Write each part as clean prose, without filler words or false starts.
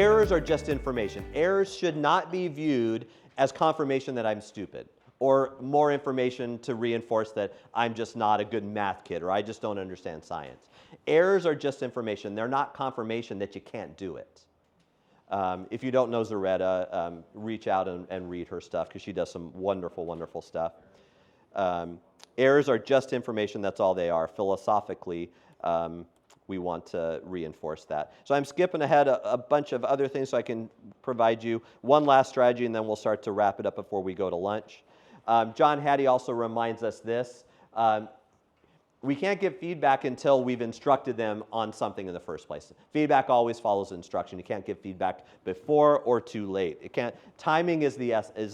Errors are just information. Errors should not be viewed as confirmation that I'm stupid, or more information to reinforce that I'm just not a good math kid, or I just don't understand science. Errors are just information. They're not confirmation that you can't do it. If you don't know Zaretta, reach out and read her stuff, because she does some wonderful, wonderful stuff. Errors are just information. That's all they are. Philosophically, we want to reinforce that. So I'm skipping ahead a bunch of other things so I can provide you one last strategy, and then we'll start to wrap it up before we go to lunch. John Hattie also reminds us this. We can't give feedback until we've instructed them on something in the first place. Feedback always follows instruction. You can't give feedback before or too late. Timing is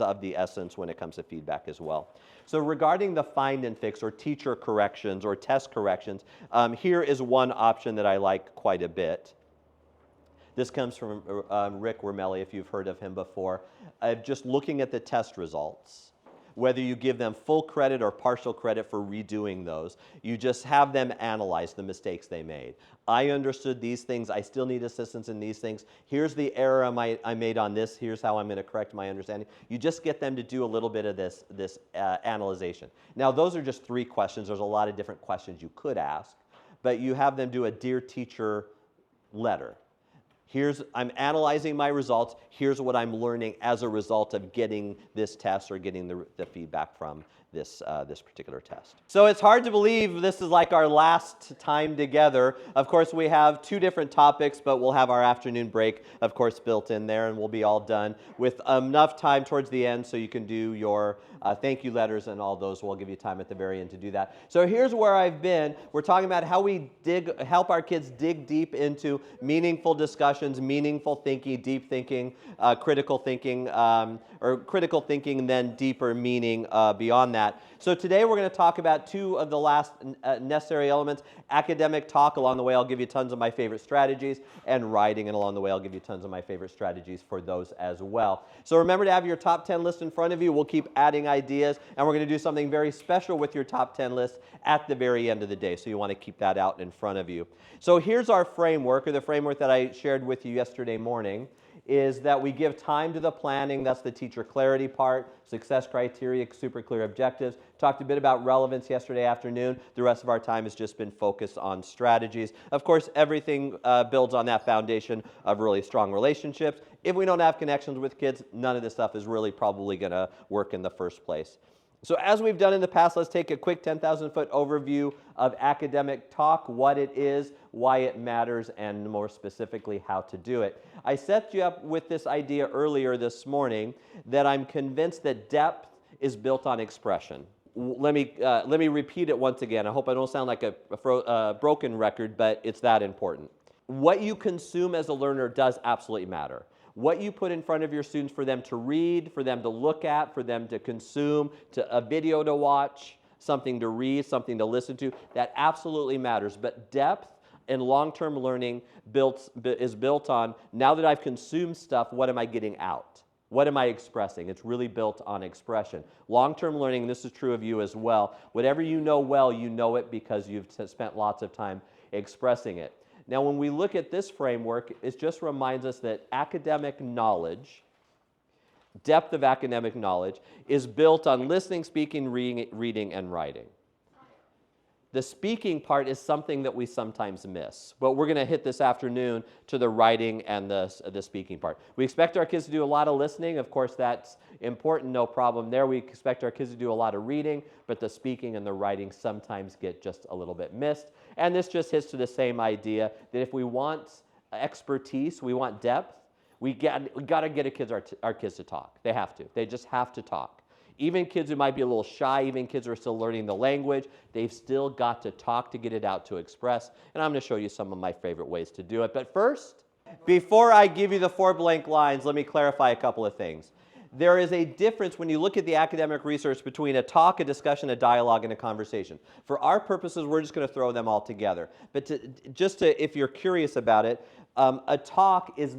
of the essence when it comes to feedback as well. So regarding the find and fix, or teacher corrections, or test corrections, here is one option that I like quite a bit. This comes from Rick Wormelli, if you've heard of him before. Just looking at the test results, whether you give them full credit or partial credit for redoing those, you just have them analyze the mistakes they made. I understood these things. I still need assistance in these things. Here's the error I made on this. Here's how I'm going to correct my understanding. You just get them to do a little bit of this analyzation. Now, those are just 3 questions. There's a lot of different questions you could ask, but you have them do a Dear Teacher letter. I'm analyzing my results. Here's what I'm learning as a result of getting this test or getting the feedback from this particular test. So it's hard to believe this is like our last time together. Of course, we have 2 different topics, but we'll have our afternoon break, of course, built in there, and we'll be all done with enough time towards the end so you can do your thank you letters and all those. We'll give you time at the very end to do that. So here's where I've been. We're talking about how we help our kids dig deep into meaningful discussions, meaningful thinking, deep thinking, critical thinking, or critical thinking and then deeper meaning beyond that. So today we're going to talk about 2 of the last necessary elements: academic talk. Along the way I'll give you tons of my favorite strategies, and writing, and along the way I'll give you tons of my favorite strategies for those as well. So remember to have your top 10 list in front of you. We'll keep adding ideas, and we're going to do something very special with your top 10 list at the very end of the day, so you want to keep that out in front of you. So here's our framework, or the framework that I shared with you yesterday morning, is that we give time to the planning. That's the teacher clarity part, success criteria, super clear objectives. Talked a bit about relevance yesterday afternoon. The rest of our time has just been focused on strategies. Of course, everything builds on that foundation of really strong relationships. If we don't have connections with kids, none of this stuff is really probably going to work in the first place. So as we've done in the past, let's take a quick 10,000-foot overview of academic talk, what it is, why it matters, and more specifically, how to do it. I set you up with this idea earlier this morning that I'm convinced that depth is built on expression. Let me repeat it once again. I hope I don't sound like a broken record, but it's that important. What you consume as a learner does absolutely matter. What you put in front of your students for them to read, for them to look at, for them to consume, a video to watch, something to read, something to listen to, that absolutely matters. But depth and long-term learning is built on, now that I've consumed stuff, what am I getting out? What am I expressing? It's really built on expression. Long-term learning, and this is true of you as well, whatever you know well, you know it because you've spent lots of time expressing it. Now, when we look at this framework, it just reminds us that academic knowledge, depth of academic knowledge, is built on listening, speaking, reading, and writing. The speaking part is something that we sometimes miss, but we're going to hit this afternoon to the writing and the speaking part. We expect our kids to do a lot of listening. Of course, that's important, no problem there. We expect our kids to do a lot of reading, but the speaking and the writing sometimes get just a little bit missed. And this just hits to the same idea that if we want expertise, we want depth, we got to get our kids to talk. They have to. They just have to talk. Even kids who might be a little shy, even kids who are still learning the language, they've still got to talk to get it out to express. And I'm going to show you some of my favorite ways to do it. But first, before I give you the 4 blank lines, let me clarify a couple of things. There is a difference when you look at the academic research between a talk, a discussion, a dialogue, and a conversation. For our purposes, we're just going to throw them all together. But if you're curious about it, a talk is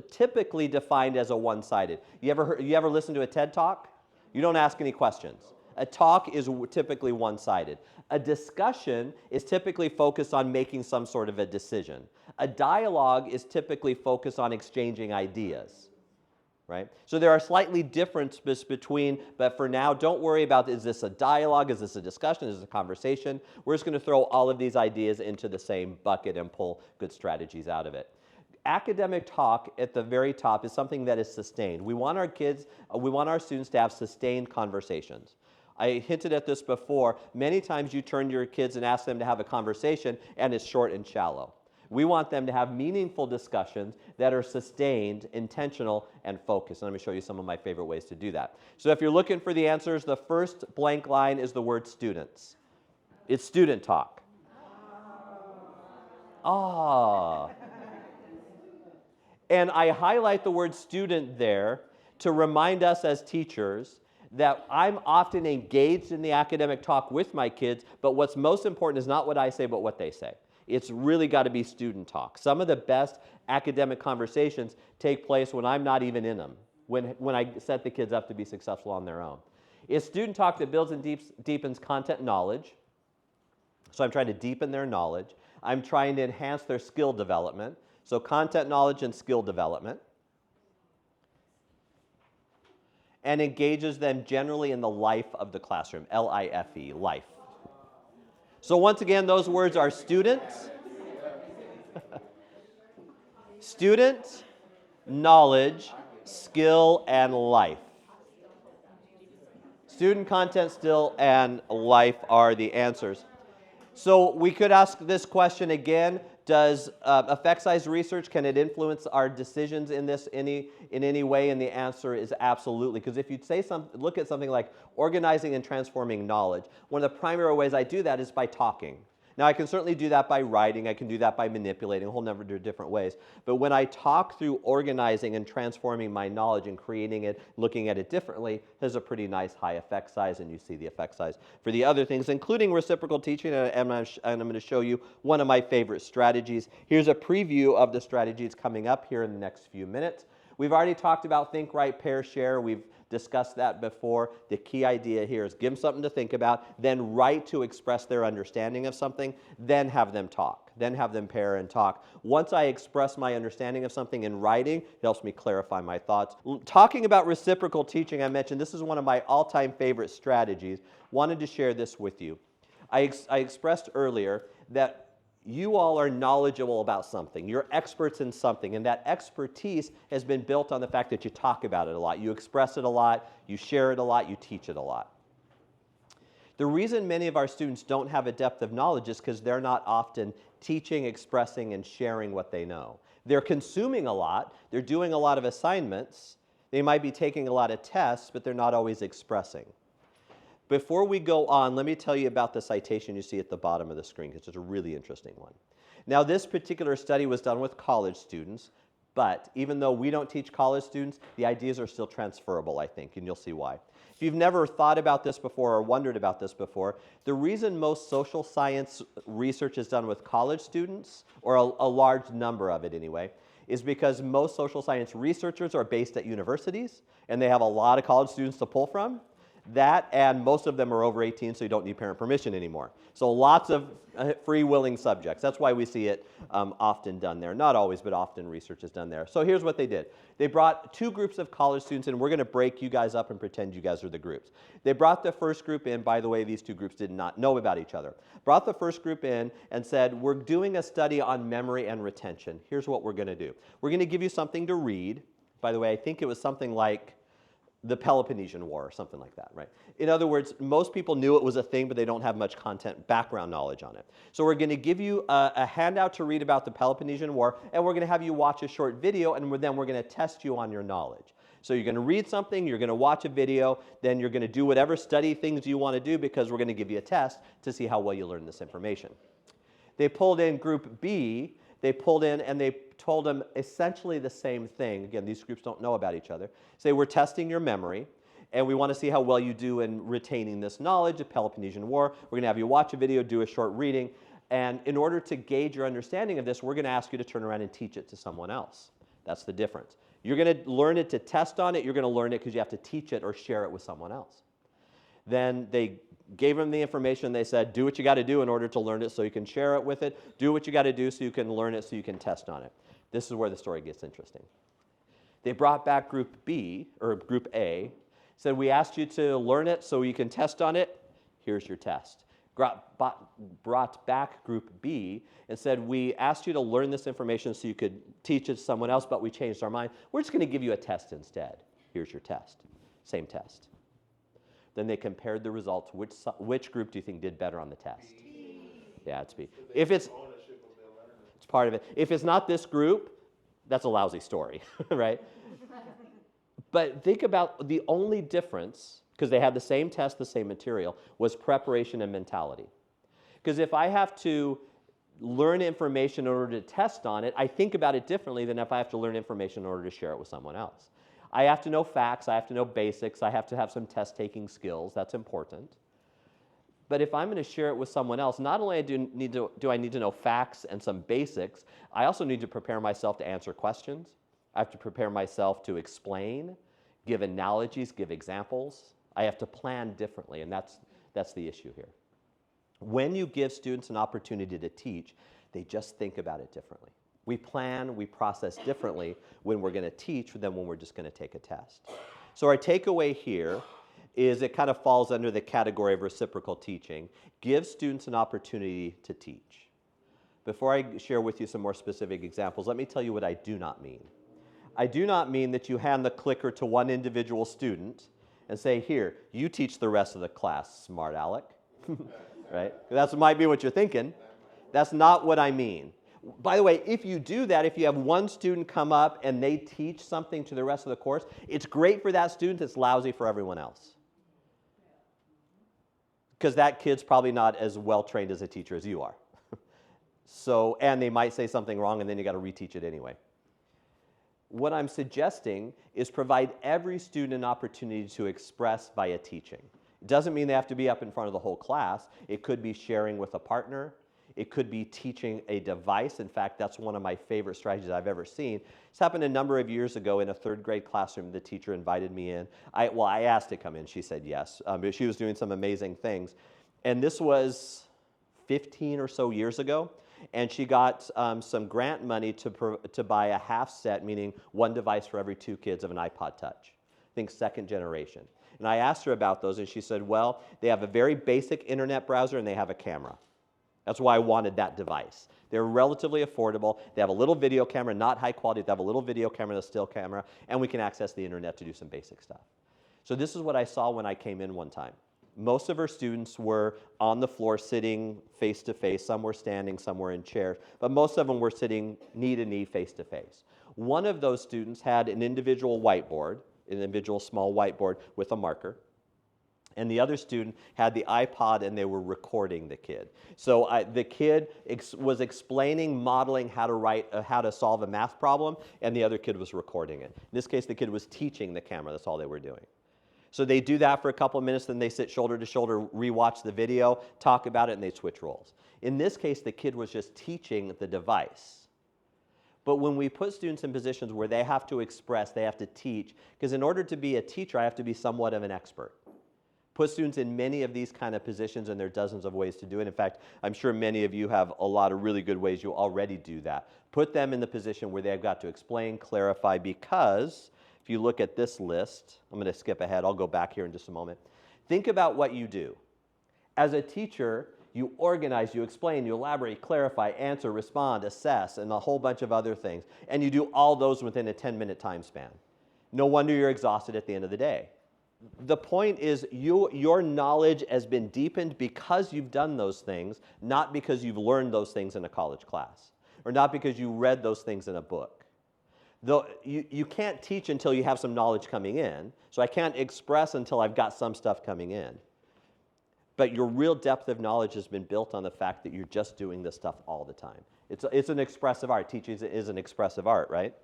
typically defined as a one-sided. You ever listen to a TED Talk? You don't ask any questions. A talk is typically one-sided. A discussion is typically focused on making some sort of a decision. A dialogue is typically focused on exchanging ideas. Right? So there are slightly differences between, but for now, don't worry about, is this a dialogue, is this a discussion, is this a conversation? We're just going to throw all of these ideas into the same bucket and pull good strategies out of it. Academic talk at the very top is something that is sustained. We want our kids, we want our students to have sustained conversations. I hinted at this before. Many times you turn to your kids and ask them to have a conversation, and it's short and shallow. We want them to have meaningful discussions that are sustained, intentional, and focused. And let me show you some of my favorite ways to do that. So if you're looking for the answers, the first blank line is the word students. It's student talk. Ah. And I highlight the word student there to remind us as teachers that I'm often engaged in the academic talk with my kids, but what's most important is not what I say, but what they say. It's really got to be student talk. Some of the best academic conversations take place when I'm not even in them, when I set the kids up to be successful on their own. It's student talk that builds and deepens content knowledge. So I'm trying to deepen their knowledge. I'm trying to enhance their skill development. So content knowledge and skill development. And engages them generally in the life of the classroom, L-I-F-E, life. So once again, those words are students, student, knowledge, skill, and life. Student, content, skill, and life are the answers. So we could ask this question again. Does effect size research, can it influence our decisions in any way? And the answer is absolutely. Because if you'd say look at something like organizing and transforming knowledge, one of the primary ways I do that is by talking. Now I can certainly do that by writing, I can do that by manipulating, a whole number of different ways. But when I talk through organizing and transforming my knowledge and creating it, looking at it differently, there's a pretty nice high effect size, and you see the effect size for the other things, including reciprocal teaching, and I'm going to show you one of my favorite strategies. Here's a preview of the strategies coming up here in the next few minutes. We've already talked about think, write, pair, share. We've discussed that before. The key idea here is give them something to think about, then write to express their understanding of something, then have them talk, then have them pair and talk. Once I express my understanding of something in writing, it helps me clarify my thoughts. Talking about reciprocal teaching, I mentioned this is one of my all-time favorite strategies. Wanted to share this with you. I expressed earlier that you all are knowledgeable about something. You're experts in something, and that expertise has been built on the fact that you talk about it a lot. You express it a lot, you share it a lot, you teach it a lot. The reason many of our students don't have a depth of knowledge is because they're not often teaching, expressing, and sharing what they know. They're consuming a lot, they're doing a lot of assignments, they might be taking a lot of tests, but they're not always expressing. Before we go on, let me tell you about the citation you see at the bottom of the screen, because it's a really interesting one. Now, this particular study was done with college students, but even though we don't teach college students, the ideas are still transferable, I think, and you'll see why. If you've never thought about this before or wondered about this before, the reason most social science research is done with college students, or a large number of it anyway, is because most social science researchers are based at universities, and they have a lot of college students to pull from. That, and most of them are over 18, so you don't need parent permission anymore. So lots of free-willing subjects. That's why we see it often done there. Not always, but often research is done there. So here's what they did. They brought two groups of college students, and we're going to break you guys up and pretend you guys are the groups. They brought the first group in. By the way, these two groups did not know about each other. Brought the first group in and said, we're doing a study on memory and retention. Here's what we're going to do. We're going to give you something to read. By the way, I think it was something like the Peloponnesian War or something like that, right? In other words, most people knew it was a thing, but they don't have much content background knowledge on it. So we're going to give you a handout to read about the Peloponnesian War, and we're going to have you watch a short video, and then we're going to test you on your knowledge. So you're going to read something, you're going to watch a video, then you're going to do whatever study things you want to do, because we're going to give you a test to see how well you learn this information. They pulled in group B. They pulled in and they told them essentially the same thing. Again, these groups don't know about each other. Say, we're testing your memory, and we want to see how well you do in retaining this knowledge of Peloponnesian War. We're going to have you watch a video, do a short reading, and in order to gauge your understanding of this, we're going to ask you to turn around and teach it to someone else. That's the difference. You're going to learn it to test on it. You're going to learn it because you have to teach it or share it with someone else. Then they gave them the information. They said, do what you got to do in order to learn it so you can share it with it. Do what you got to do so you can learn it so you can test on it. This is where the story gets interesting. They brought back group B, or group A, said, we asked you to learn it so you can test on it. Here's your test. Brought back group B and said, we asked you to learn this information so you could teach it to someone else, but we changed our mind. We're just going to give you a test instead. Here's your test. Same test. Then they compared the results. Which group do you think did better on the test? B. Yeah, it's B. If it's part of it. If it's not this group, that's a lousy story, right? But think about the only difference, because they had the same test, the same material, was preparation and mentality. Because if I have to learn information in order to test on it, I think about it differently than if I have to learn information in order to share it with someone else. I have to know facts, I have to know basics, I have to have some test-taking skills, that's important. But if I'm going to share it with someone else, not only do I need to know facts and some basics, I also need to prepare myself to answer questions. I have to prepare myself to explain, give analogies, give examples. I have to plan differently, and that's the issue here. When you give students an opportunity to teach, they just think about it differently. We plan, we process differently when we're going to teach than when we're just going to take a test. So our takeaway here is it kind of falls under the category of reciprocal teaching. Give students an opportunity to teach. Before I share with you some more specific examples, let me tell you what I do not mean. I do not mean that you hand the clicker to one individual student and say, here, you teach the rest of the class, smart aleck. Right? That might be what you're thinking. That's not what I mean. By the way, if you do that, if you have one student come up and they teach something to the rest of the course, it's great for that student, it's lousy for everyone else. Because that kid's probably not as well trained as a teacher as you are. So, and they might say something wrong and then you got to reteach it anyway. What I'm suggesting is provide every student an opportunity to express via teaching. It doesn't mean they have to be up in front of the whole class. It could be sharing with a partner. It could be teaching a device. In fact, that's one of my favorite strategies I've ever seen. This happened a number of years ago in a third grade classroom. The teacher invited me in. I asked to come in. She said yes. But she was doing some amazing things. And this was 15 or so years ago. And she got some grant money to buy a half set, meaning one device for every 2 kids of an iPod Touch. I think second generation. And I asked her about those, and she said, well, they have a very basic internet browser and they have a camera. That's why I wanted that device. They're relatively affordable. They have a little video camera, not high quality. They have a little video camera and a still camera, and we can access the internet to do some basic stuff. So this is what I saw when I came in one time. Most of our students were on the floor sitting face to face. Some were standing, some were in chairs, but most of them were sitting knee to knee, face to face. One of those students had an individual whiteboard, an individual small whiteboard with a marker. And the other student had the iPod and they were recording the kid. So the kid was explaining, modeling how to solve a math problem, and the other kid was recording it. In this case, the kid was teaching the camera. That's all they were doing. So they do that for a couple of minutes, then they sit shoulder to shoulder, rewatch the video, talk about it, and they switch roles. In this case, the kid was just teaching the device. But when we put students in positions where they have to express, they have to teach, because in order to be a teacher, I have to be somewhat of an expert. Put students in many of these kind of positions, and there are dozens of ways to do it. In fact, I'm sure many of you have a lot of really good ways you already do that. Put them in the position where they've got to explain, clarify, because if you look at this list, I'm going to skip ahead. I'll go back here in just a moment. Think about what you do. As a teacher, you organize, you explain, you elaborate, clarify, answer, respond, assess, and a whole bunch of other things. And you do all those within a 10-minute time span. No wonder you're exhausted at the end of the day. The point is your knowledge has been deepened because you've done those things, not because you've learned those things in a college class, or not because you read those things in a book. Though you can't teach until you have some knowledge coming in, so I can't express until I've got some stuff coming in. But your real depth of knowledge has been built on the fact that you're just doing this stuff all the time. It's an expressive art. Teaching is an expressive art, right?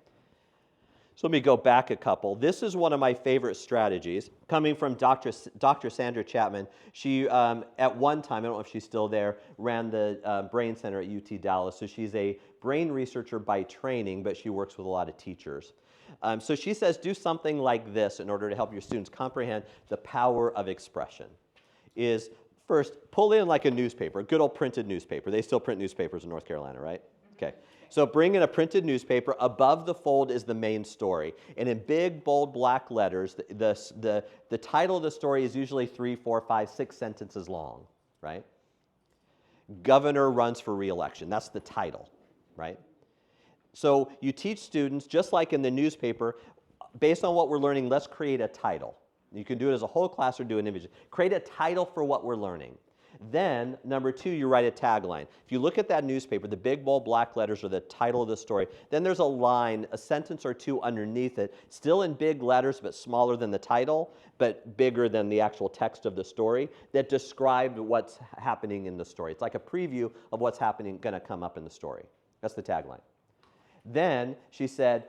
So let me go back a couple. This is one of my favorite strategies, coming from Dr. Sandra Chapman. She, at one time, I don't know if she's still there, ran the Brain Center at UT Dallas. So she's a brain researcher by training, but she works with a lot of teachers. So she says, do something like this in order to help your students comprehend the power of expression. is first, pull in like a newspaper, a good old printed newspaper. They still print newspapers in North Carolina, right? Okay. So bring in a printed newspaper. Above the fold is the main story. And in big, bold, black letters, the title of the story is usually 3, 4, 5, 6 sentences long, right? Governor runs for re-election. That's the title, right? So you teach students, just like in the newspaper, based on what we're learning, let's create a title. You can do it as a whole class or do it individually. Create a title for what we're learning. Then, number 2, you write a tagline. If you look at that newspaper, the big, bold, black letters are the title of the story. Then there's a line, a sentence or two underneath it, still in big letters, but smaller than the title, but bigger than the actual text of the story, that describe what's happening in the story. It's like a preview of what's happening, going to come up in the story. That's the tagline. Then she said,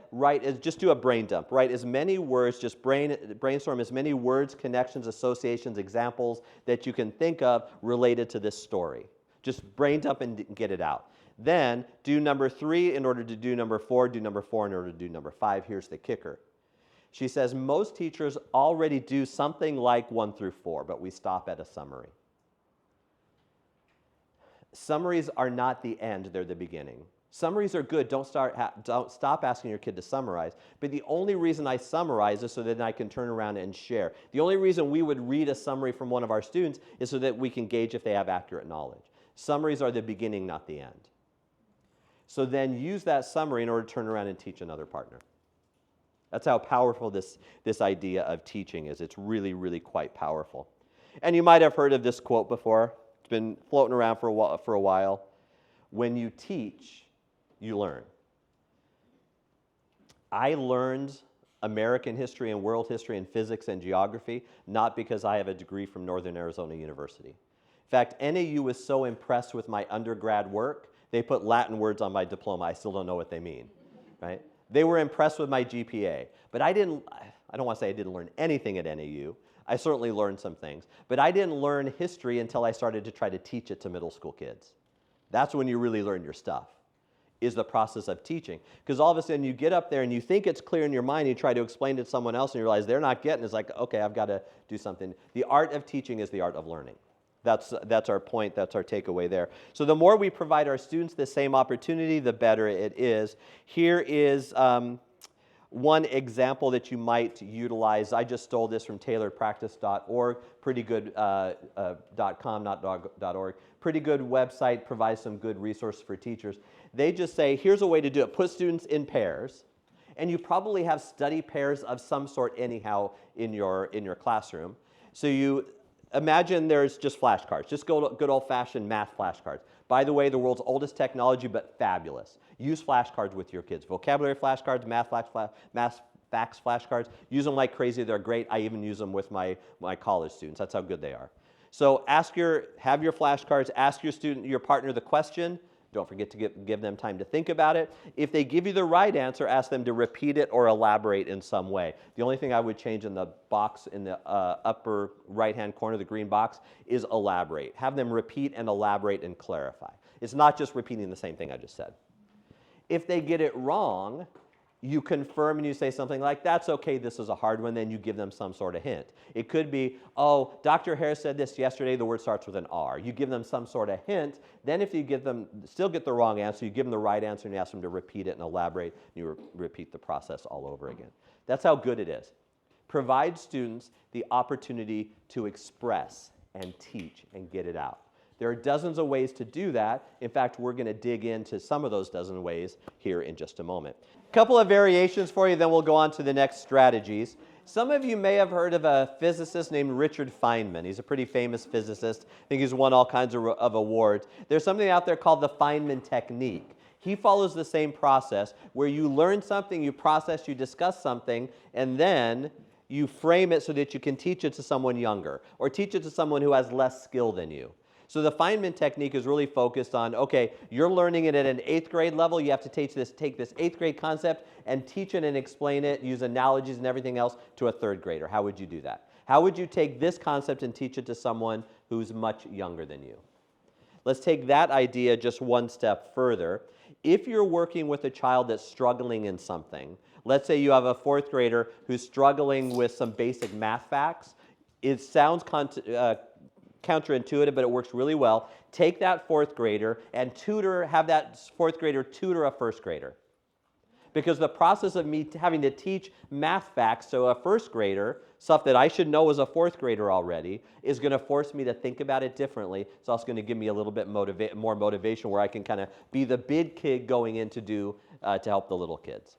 just do a brain dump. Write as many words, just brainstorm as many words, connections, associations, examples that you can think of related to this story. Just brain dump and get it out. Then do number 3 in order to do number 4, do number 4 in order to do number 5. Here's the kicker. She says most teachers already do something like 1 through 4, but we stop at a summary. Summaries are not the end, they're the beginning. Summaries are good. Don't stop asking your kid to summarize. But the only reason I summarize is so that I can turn around and share. The only reason we would read a summary from one of our students is so that we can gauge if they have accurate knowledge. Summaries are the beginning, not the end. So then use that summary in order to turn around and teach another partner. That's how powerful this idea of teaching is. It's really, really quite powerful. And you might have heard of this quote before. It's been floating around for a while. When you teach, you learn. I learned American history and world history and physics and geography not because I have a degree from Northern Arizona University. In fact, NAU was so impressed with my undergrad work, they put Latin words on my diploma. I still don't know what they mean, right? They were impressed with my GPA, but I don't want to say I didn't learn anything at NAU. I certainly learned some things, but I didn't learn history until I started to try to teach it to middle school kids. That's when you really learn your stuff, is the process of teaching. Because all of a sudden you get up there and you think it's clear in your mind, you try to explain it to someone else and you realize they're not getting it. It's like, okay, I've got to do something. The art of teaching is the art of learning. That's our point, that's our takeaway there. So the more we provide our students the same opportunity, the better it is. Here is one example that you might utilize. I just stole this from tailoredpractice.org, pretty good, .com, not .org. Pretty good website, provides some good resources for teachers. They just say, here's a way to do it. Put students in pairs, and you probably have study pairs of some sort anyhow in your classroom. So you imagine there's just flashcards, just good old-fashioned math flashcards. By the way, the world's oldest technology, but fabulous. Use flashcards with your kids. Vocabulary flashcards, math facts flashcards. Use them like crazy. They're great. I even use them with my college students. That's how good they are. So have your flashcards. Ask your partner the question. Don't forget to give them time to think about it. If they give you the right answer, ask them to repeat it or elaborate in some way. The only thing I would change in the box in the upper right-hand corner, the green box, is elaborate. Have them repeat and elaborate and clarify. It's not just repeating the same thing I just said. If they get it wrong, you confirm and you say something like, that's okay, this is a hard one, then you give them some sort of hint. It could be, oh, Dr. Harris said this yesterday, the word starts with an R. You give them some sort of hint. Then if you still get the wrong answer, you give them the right answer and you ask them to repeat it and elaborate, and you repeat the process all over again. That's how good it is. Provide students the opportunity to express and teach and get it out. There are dozens of ways to do that. In fact, we're going to dig into some of those dozen ways here in just a moment. A couple of variations for you, then we'll go on to the next strategies. Some of you may have heard of a physicist named Richard Feynman. He's a pretty famous physicist. I think he's won all kinds of awards. There's something out there called the Feynman technique. He follows the same process where you learn something, you process, you discuss something, and then you frame it so that you can teach it to someone younger or teach it to someone who has less skill than you. So the Feynman technique is really focused on, okay, you're learning it at an 8th grade level. You have to take this 8th grade concept and teach it and explain it, use analogies and everything else to a 3rd grader. How would you do that? How would you take this concept and teach it to someone who's much younger than you? Let's take that idea just one step further. If you're working with a child that's struggling in something, let's say you have a 4th grader who's struggling with some basic math facts, it sounds counterintuitive, but it works really well. Take that fourth grader and have that fourth grader tutor a first grader. Because the process of me having to teach math facts to a first grader, stuff that I should know as a fourth grader already, is going to force me to think about it differently. It's also going to give me a little bit more motivation where I can kind of be the big kid going in to help the little kids.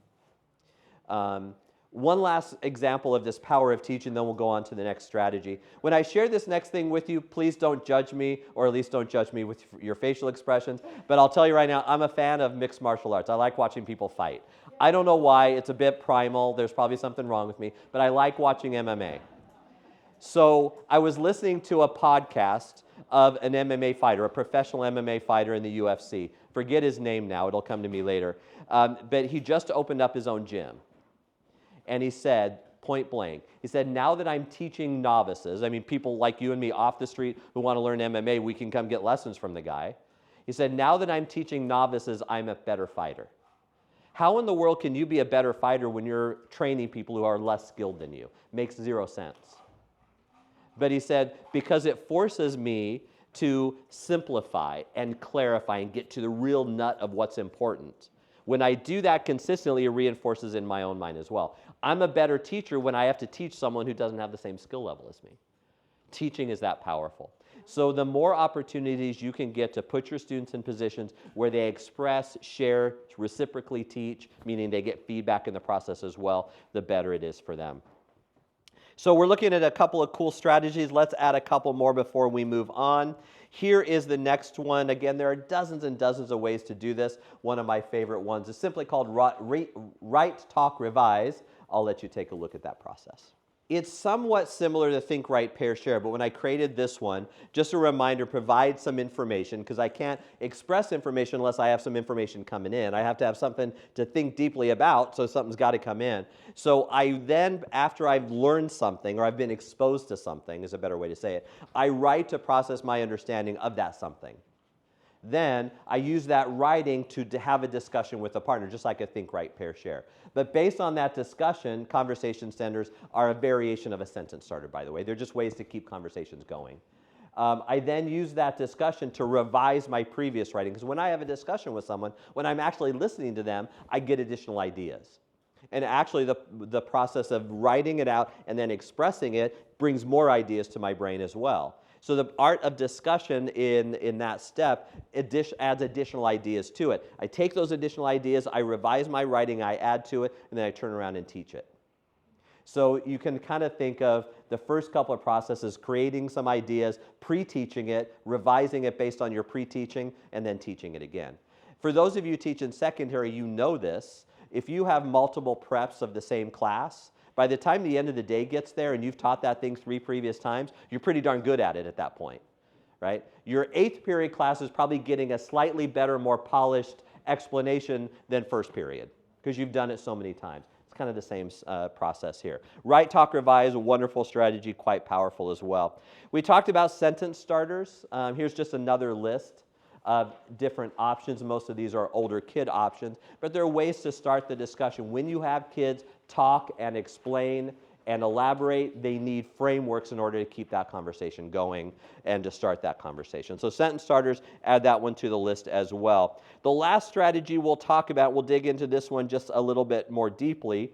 One last example of this power of teaching, then we'll go on to the next strategy. When I share this next thing with you, please don't judge me, or at least don't judge me with your facial expressions. But I'll tell you right now, I'm a fan of mixed martial arts. I like watching people fight. I don't know why. It's a bit primal. There's probably something wrong with me. But I like watching MMA. So I was listening to a podcast of an MMA fighter, a professional MMA fighter in the UFC. Forget his name now. It'll come to me later. But he just opened up his own gym. And he said, point blank, he said, now that I'm teaching novices, I mean, people like you and me off the street who want to learn MMA, we can come get lessons from the guy. He said, now that I'm teaching novices, I'm a better fighter. How in the world can you be a better fighter when you're training people who are less skilled than you? Makes zero sense. But he said, because it forces me to simplify and clarify and get to the real nut of what's important. When I do that consistently, it reinforces in my own mind as well. I'm a better teacher when I have to teach someone who doesn't have the same skill level as me. Teaching is that powerful. So the more opportunities you can get to put your students in positions where they express, share, reciprocally teach, meaning they get feedback in the process as well, the better it is for them. So we're looking at a couple of cool strategies. Let's add a couple more before we move on. Here is the next one. Again, there are dozens and dozens of ways to do this. One of my favorite ones is simply called Write, Talk, Revise. I'll let you take a look at that process. It's somewhat similar to Think, Write, Pair, Share, but when I created this one, just a reminder, provide some information, because I can't express information unless I have some information coming in. I have to have something to think deeply about, so something's got to come in. So I then, after I've learned something, or I've been exposed to something, is a better way to say it, I write to process my understanding of that something. Then I use that writing to have a discussion with a partner, just like a Think, Write, Pair, Share. But based on that discussion, conversation starters are a variation of a sentence starter, by the way. They're just ways to keep conversations going. I then use that discussion to revise my previous writing, because when I have a discussion with someone, when I'm actually listening to them, I get additional ideas. And actually, the process of writing it out and then expressing it brings more ideas to my brain as well. So the art of discussion in that step adds additional ideas to it. I take those additional ideas, I revise my writing, I add to it, and then I turn around and teach it. So you can kind of think of the first couple of processes, creating some ideas, pre-teaching it, revising it based on your pre-teaching, and then teaching it again. For those of you who teach in secondary, you know this. If you have multiple preps of the same class, by the time the end of the day gets there and you've taught that thing 3 previous times, you're pretty darn good at it at that point, right? Your 8th period class is probably getting a slightly better, more polished explanation than first period, because you've done it so many times. It's kind of the same process here. Write, Talk, Revise, a wonderful strategy, quite powerful as well. We talked about sentence starters. Here's just another list of different options. Most of these are older kid options, but there are ways to start the discussion. When you have kids talk and explain and elaborate, they need frameworks in order to keep that conversation going and to start that conversation. So sentence starters, add that one to the list as well. The last strategy we'll talk about, we'll dig into this one just a little bit more deeply,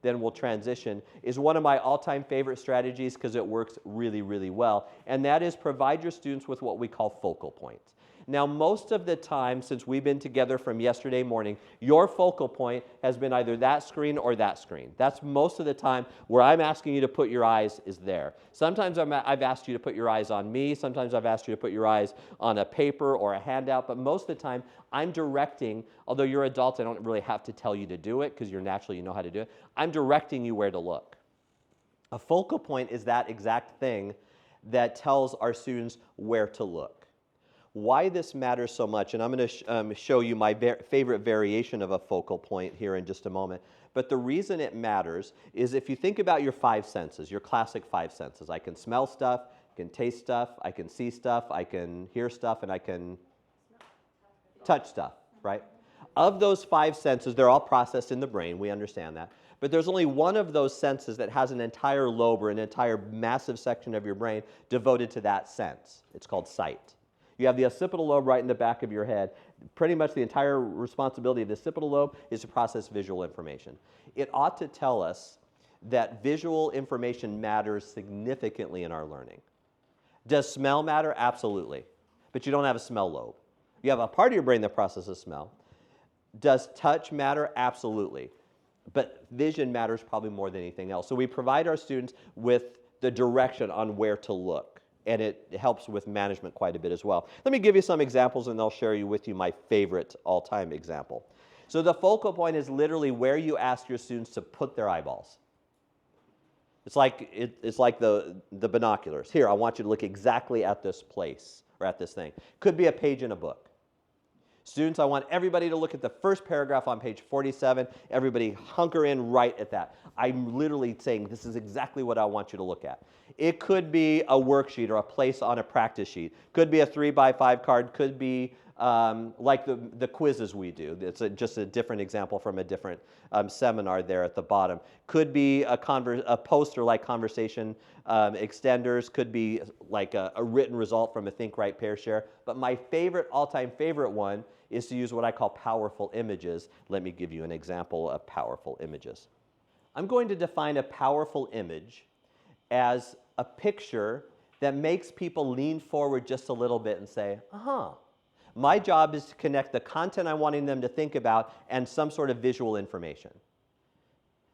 then we'll transition, is one of my all-time favorite strategies because it works really, really well, and that is provide your students with what we call focal points. Now, most of the time, since we've been together from yesterday morning, your focal point has been either that screen or that screen. That's most of the time where I'm asking you to put your eyes is there. Sometimes I've asked you to put your eyes on me. Sometimes I've asked you to put your eyes on a paper or a handout. But most of the time, I'm directing, although you're adults, I don't really have to tell you to do it because you're naturally, you know how to do it. I'm directing you where to look. A focal point is that exact thing that tells our students where to look. Why this matters so much, and I'm going to show you my favorite variation of a focal point here in just a moment, but the reason it matters is if you think about your 5 senses, your classic 5 senses. I can smell stuff, I can taste stuff, I can see stuff, I can hear stuff, and I can touch stuff, right? Of those 5 senses, they're all processed in the brain, we understand that, But there's only one of those senses that has an entire lobe or an entire massive section of your brain devoted to that sense. It's called sight. You have the occipital lobe right in the back of your head. Pretty much the entire responsibility of the occipital lobe is to process visual information. It ought to tell us that visual information matters significantly in our learning. Does smell matter? Absolutely. But you don't have a smell lobe. You have a part of your brain that processes smell. Does touch matter? Absolutely. But vision matters probably more than anything else. So we provide our students with the direction on where to look, and it helps with management quite a bit as well. Let me give you some examples, and I'll share with you my favorite all-time example. So the focal point is literally where you ask your students to put their eyeballs. It's like the binoculars. Here, I want you to look exactly at this place or at this thing. Could be a page in a book. Students, I want everybody to look at the first paragraph on page 47. Everybody hunker in right at that. I'm literally saying this is exactly what I want you to look at. It could be a worksheet or a place on a practice sheet. Could be a 3x5 card. Could be like the quizzes we do. It's just a different example from a different seminar there at the bottom. Could be a poster like conversation extenders. Could be like a written result from a Think, Write, Pair, Share. But my favorite, all-time favorite one is to use what I call powerful images. Let me give you an example of powerful images. I'm going to define a powerful image as a picture that makes people lean forward just a little bit and say, uh-huh. My job is to connect the content I'm wanting them to think about and some sort of visual information.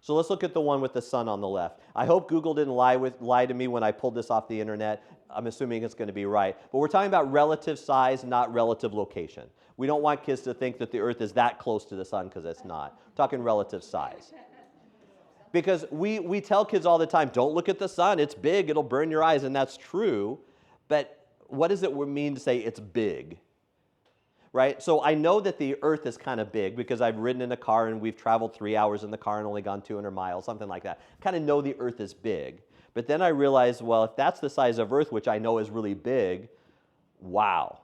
So let's look at the one with the sun on the left. I hope Google didn't lie to me when I pulled this off the internet. I'm assuming it's going to be right. But we're talking about relative size, not relative location. We don't want kids to think that the Earth is that close to the sun, because it's not. We're talking relative size. Because we tell kids all the time, don't look at the sun, it's big, it'll burn your eyes, and that's true. But what does it mean to say it's big? Right? So I know that the Earth is kind of big because I've ridden in a car and we've traveled 3 hours in the car and only gone 200 miles, something like that. Kind of know the Earth is big. But then I realized, well, if that's the size of Earth, which I know is really big, wow.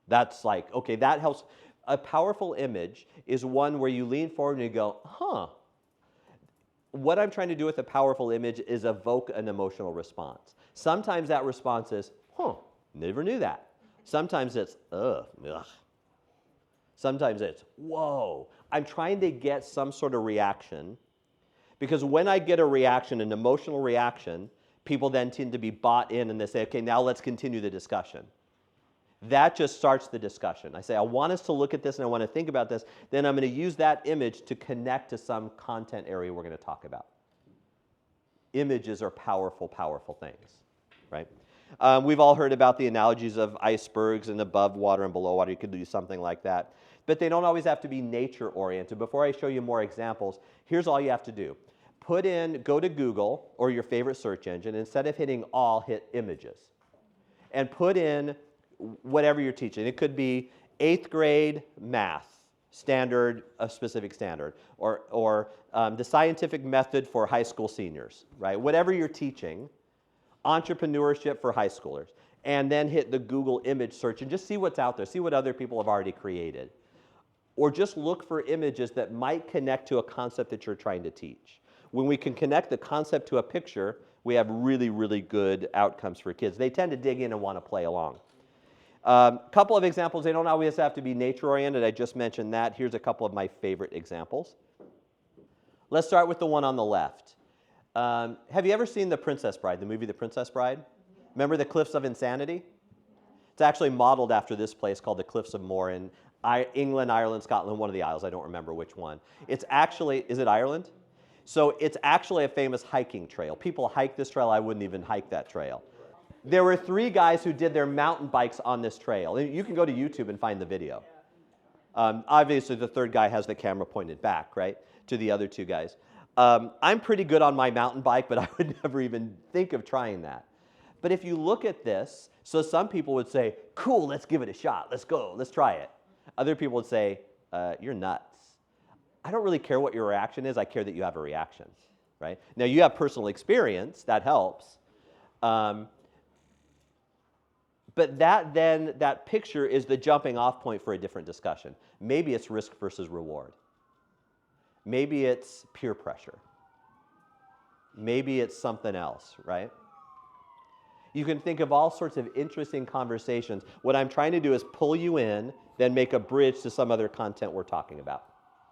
That's like, okay, that helps. A powerful image is one where you lean forward and you go, huh. What I'm trying to do with a powerful image is evoke an emotional response. Sometimes that response is, huh, never knew that. Sometimes it's, ugh. Sometimes it's, whoa. I'm trying to get some sort of reaction, because when I get a reaction, an emotional reaction, people then tend to be bought in and they say, okay, now let's continue the discussion. That just starts the discussion. I say, I want us to look at this and I want to think about this. Then I'm going to use that image to connect to some content area we're going to talk about. Images are powerful, powerful things, right? We've all heard about the analogies of icebergs and above water and below water. You could do something like that. But they don't always have to be nature-oriented. Before I show you more examples, here's all you have to do. Go to Google or your favorite search engine. Instead of hitting all, hit images. And put in whatever you're teaching. It could be 8th grade math, standard, a specific standard, or the scientific method for high school seniors, right? Whatever you're teaching, entrepreneurship for high schoolers, and then hit the Google image search and just see what's out there, see what other people have already created. Or just look for images that might connect to a concept that you're trying to teach. When we can connect the concept to a picture, we have really, really good outcomes for kids. They tend to dig in and want to play along. Couple of examples. They don't always have to be nature-oriented. I just mentioned that. Here's a couple of my favorite examples. Let's start with the one on the left. Have you ever seen The Princess Bride, the movie The Princess Bride? Remember the Cliffs of Insanity? It's actually modeled after this place called the Cliffs of Moher in England, Ireland, Scotland, one of the Isles. I don't remember which one. It's actually, is it Ireland? So it's actually a famous hiking trail. People hike this trail. I wouldn't even hike that trail. There were 3 guys who did their mountain bikes on this trail. You can go to YouTube and find the video. Obviously, the 3rd guy has the camera pointed back, right, to the other 2 guys. I'm pretty good on my mountain bike, but I would never even think of trying that. But if you look at this, so some people would say, cool, let's give it a shot. Let's go. Let's try it. Other people would say, you're nuts. I don't really care what your reaction is. I care that you have a reaction, right? Now, you have personal experience. That helps. But that picture is the jumping off point for a different discussion. Maybe it's risk versus reward. Maybe it's peer pressure. Maybe it's something else, right? You can think of all sorts of interesting conversations. What I'm trying to do is pull you in, then make a bridge to some other content we're talking about.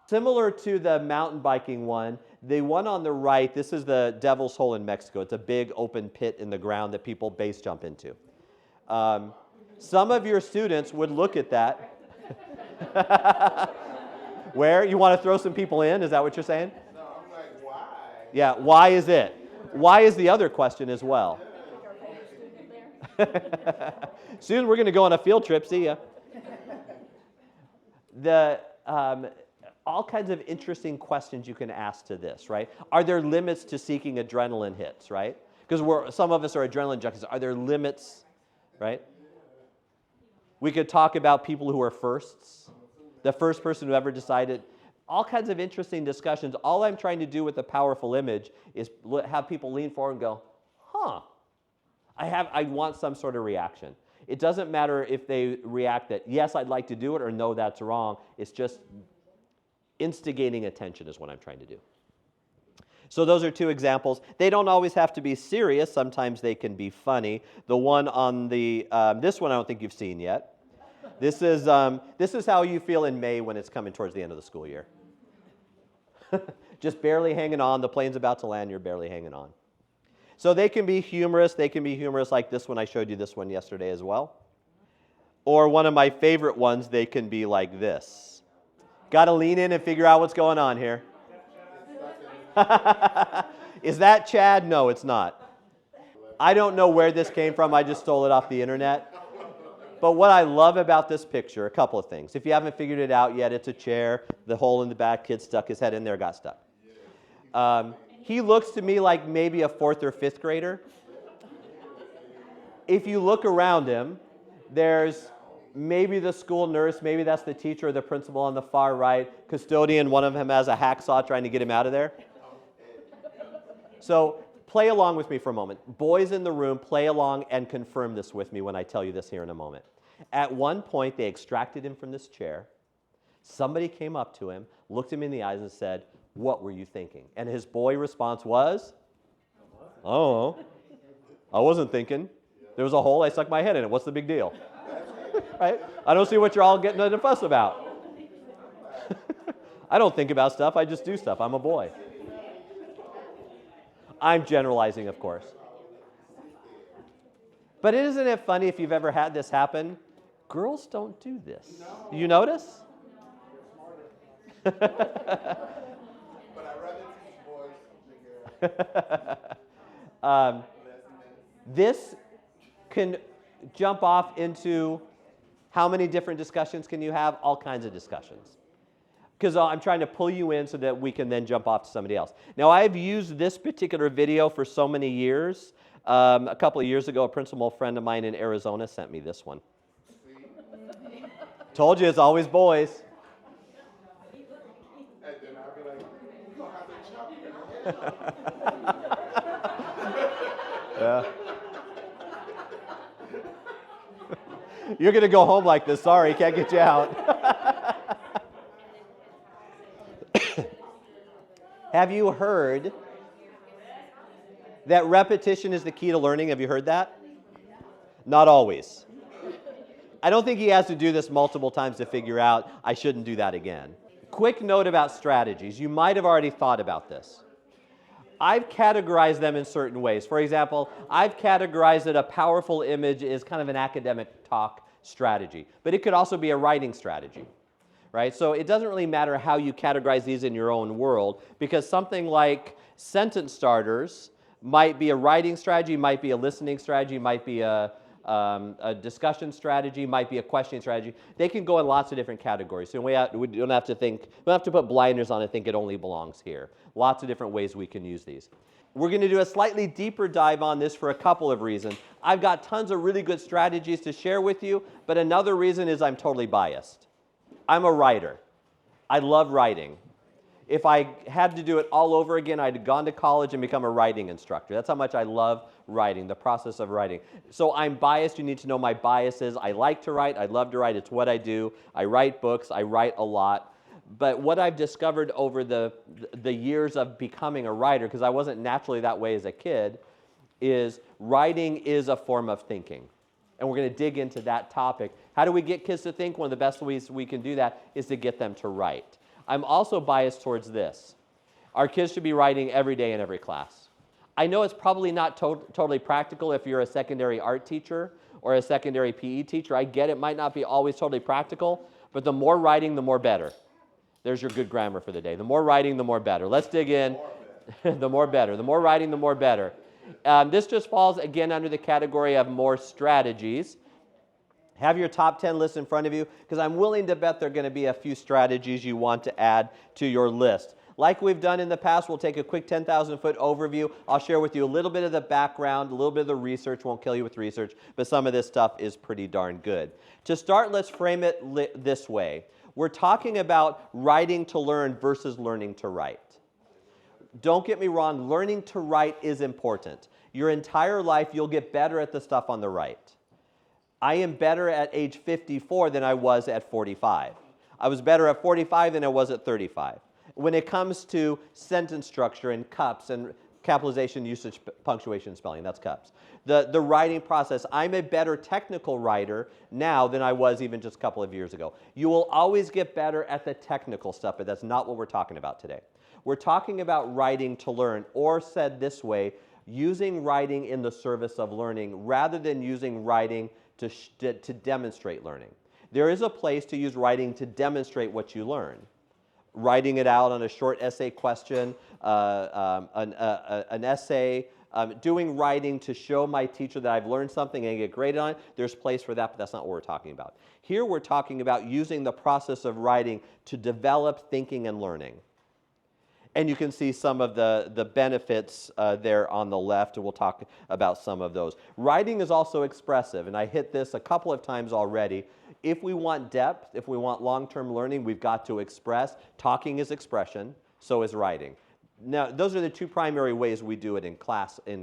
Similar to the mountain biking one, the one on the right, this is the Devil's Hole in Mexico. It's a big open pit in the ground that people base jump into. Some of your students would look at that. Where? You want to throw some people in? Is that what you're saying? No, I'm like, why? Yeah, why is it? Why is the other question as well? Soon we're going to go on a field trip. See ya. All kinds of interesting questions you can ask to this, right? Are there limits to seeking adrenaline hits, right? Because some of us are adrenaline junkies. Are there limits, right? We could talk about people who are firsts. The first person who ever decided. All kinds of interesting discussions. All I'm trying to do with a powerful image is have people lean forward and go, huh. I want some sort of reaction. It doesn't matter if they react that, yes, I'd like to do it, or no, that's wrong. It's just instigating attention is what I'm trying to do. So those are two examples. They don't always have to be serious. Sometimes they can be funny. The one on the, this one I don't think you've seen yet. This is how you feel in May when it's coming towards the end of the school year. Just barely hanging on. The plane's about to land. You're barely hanging on. So they can be humorous. They can be humorous like this one. I showed you this one yesterday as well. Or one of my favorite ones, they can be like this. Got to lean in and figure out what's going on here. Is that Chad? No, it's not. I don't know where this came from. I just stole it off the internet. But what I love about this picture, a couple of things. If you haven't figured it out yet, it's a chair. The hole in the back, kid stuck his head in there, got stuck. He looks to me like maybe a 4th or 5th grader. If you look around him, there's maybe the school nurse, maybe that's the teacher or the principal on the far right, custodian, one of them has a hacksaw trying to get him out of there. So play along with me for a moment. Boys in the room, play along and confirm this with me when I tell you this here in a moment. At one point, they extracted him from this chair. Somebody came up to him, looked him in the eyes and said, "What were you thinking?" And his boy response was, "Oh, I wasn't thinking. There was a hole, I stuck my head in it. What's the big deal?" Right? I don't see what you're all getting a fuss about. I don't think about stuff, I just do stuff. I'm a boy. I'm generalizing, of course. But isn't it funny if you've ever had this happen? Girls don't do this. Do you notice? But I'd rather teach boys. This can jump off into how many different discussions can you have? All kinds of discussions. Because I'm trying to pull you in so that we can then jump off to somebody else. Now, I've used this particular video for so many years. A couple of years ago, a principal friend of mine in Arizona sent me this one. Told you, it's always boys. And then I'd be like, you don't have to chop your head off. Yeah. You're going to go home like this. Sorry, can't get you out. Have you heard that repetition is the key to learning? Have you heard that? Not always. I don't think he has to do this multiple times to figure out I shouldn't do that again. Quick note about strategies. You might have already thought about this. I've categorized them in certain ways. For example, I've categorized that a powerful image is kind of an academic talk strategy, but it could also be a writing strategy, right? So it doesn't really matter how you categorize these in your own world, because something like sentence starters might be a writing strategy, might be a listening strategy, might be a discussion strategy, might be a questioning strategy. They can go in lots of different categories. So we don't have to think, we don't have to put blinders on and think it only belongs here. Lots of different ways we can use these. We're going to do a slightly deeper dive on this for a couple of reasons. I've got tons of really good strategies to share with you, but another reason is I'm totally biased. I'm a writer. I love writing. If I had to do it all over again, I'd have gone to college and become a writing instructor. That's how much I love writing, the process of writing. So I'm biased. You need to know my biases. I like to write. I love to write. It's what I do. I write books. I write a lot. But what I've discovered over the years of becoming a writer, because I wasn't naturally that way as a kid, is writing is a form of thinking. And we're going to dig into that topic. How do we get kids to think? One of the best ways we can do that is to get them to write. I'm also biased towards this. Our kids should be writing every day in every class. I know it's probably not totally practical if you're a secondary art teacher or a secondary PE teacher. I get it might not be always totally practical, but the more writing, the more better. There's your good grammar for the day. The more writing, the more better. Let's dig in. The more better. The more writing, the more better. This just falls, again, under the category of more strategies. Have your top 10 list in front of you, because I'm willing to bet there are going to be a few strategies you want to add to your list. Like we've done in the past, we'll take a quick 10,000-foot overview. I'll share with you a little bit of the background, a little bit of the research. Won't kill you with research, but some of this stuff is pretty darn good. To start, let's frame it this way. We're talking about writing to learn versus learning to write. Don't get me wrong, learning to write is important. Your entire life, you'll get better at the stuff on the right. I am better at age 54 than I was at 45. I was better at 45 than I was at 35. When it comes to sentence structure and cups and capitalization, usage, punctuation, spelling, that's cups. The writing process, I'm a better technical writer now than I was even just a couple of years ago. You will always get better at the technical stuff, but that's not what we're talking about today. We're talking about writing to learn, or said this way, using writing in the service of learning rather than using writing to demonstrate learning. There is a place to use writing to demonstrate what you learn. Writing it out on a short essay question, an essay, doing writing to show my teacher that I've learned something and get graded on it. There's place for that, but that's not what we're talking about. Here we're talking about using the process of writing to develop thinking and learning. And you can see some of the benefits there on the left, and we'll talk about some of those. Writing is also expressive, and I hit this a couple of times already. If we want depth, if we want long-term learning, we've got to express. Talking is expression, so is writing. Now, those are the two primary ways we do it in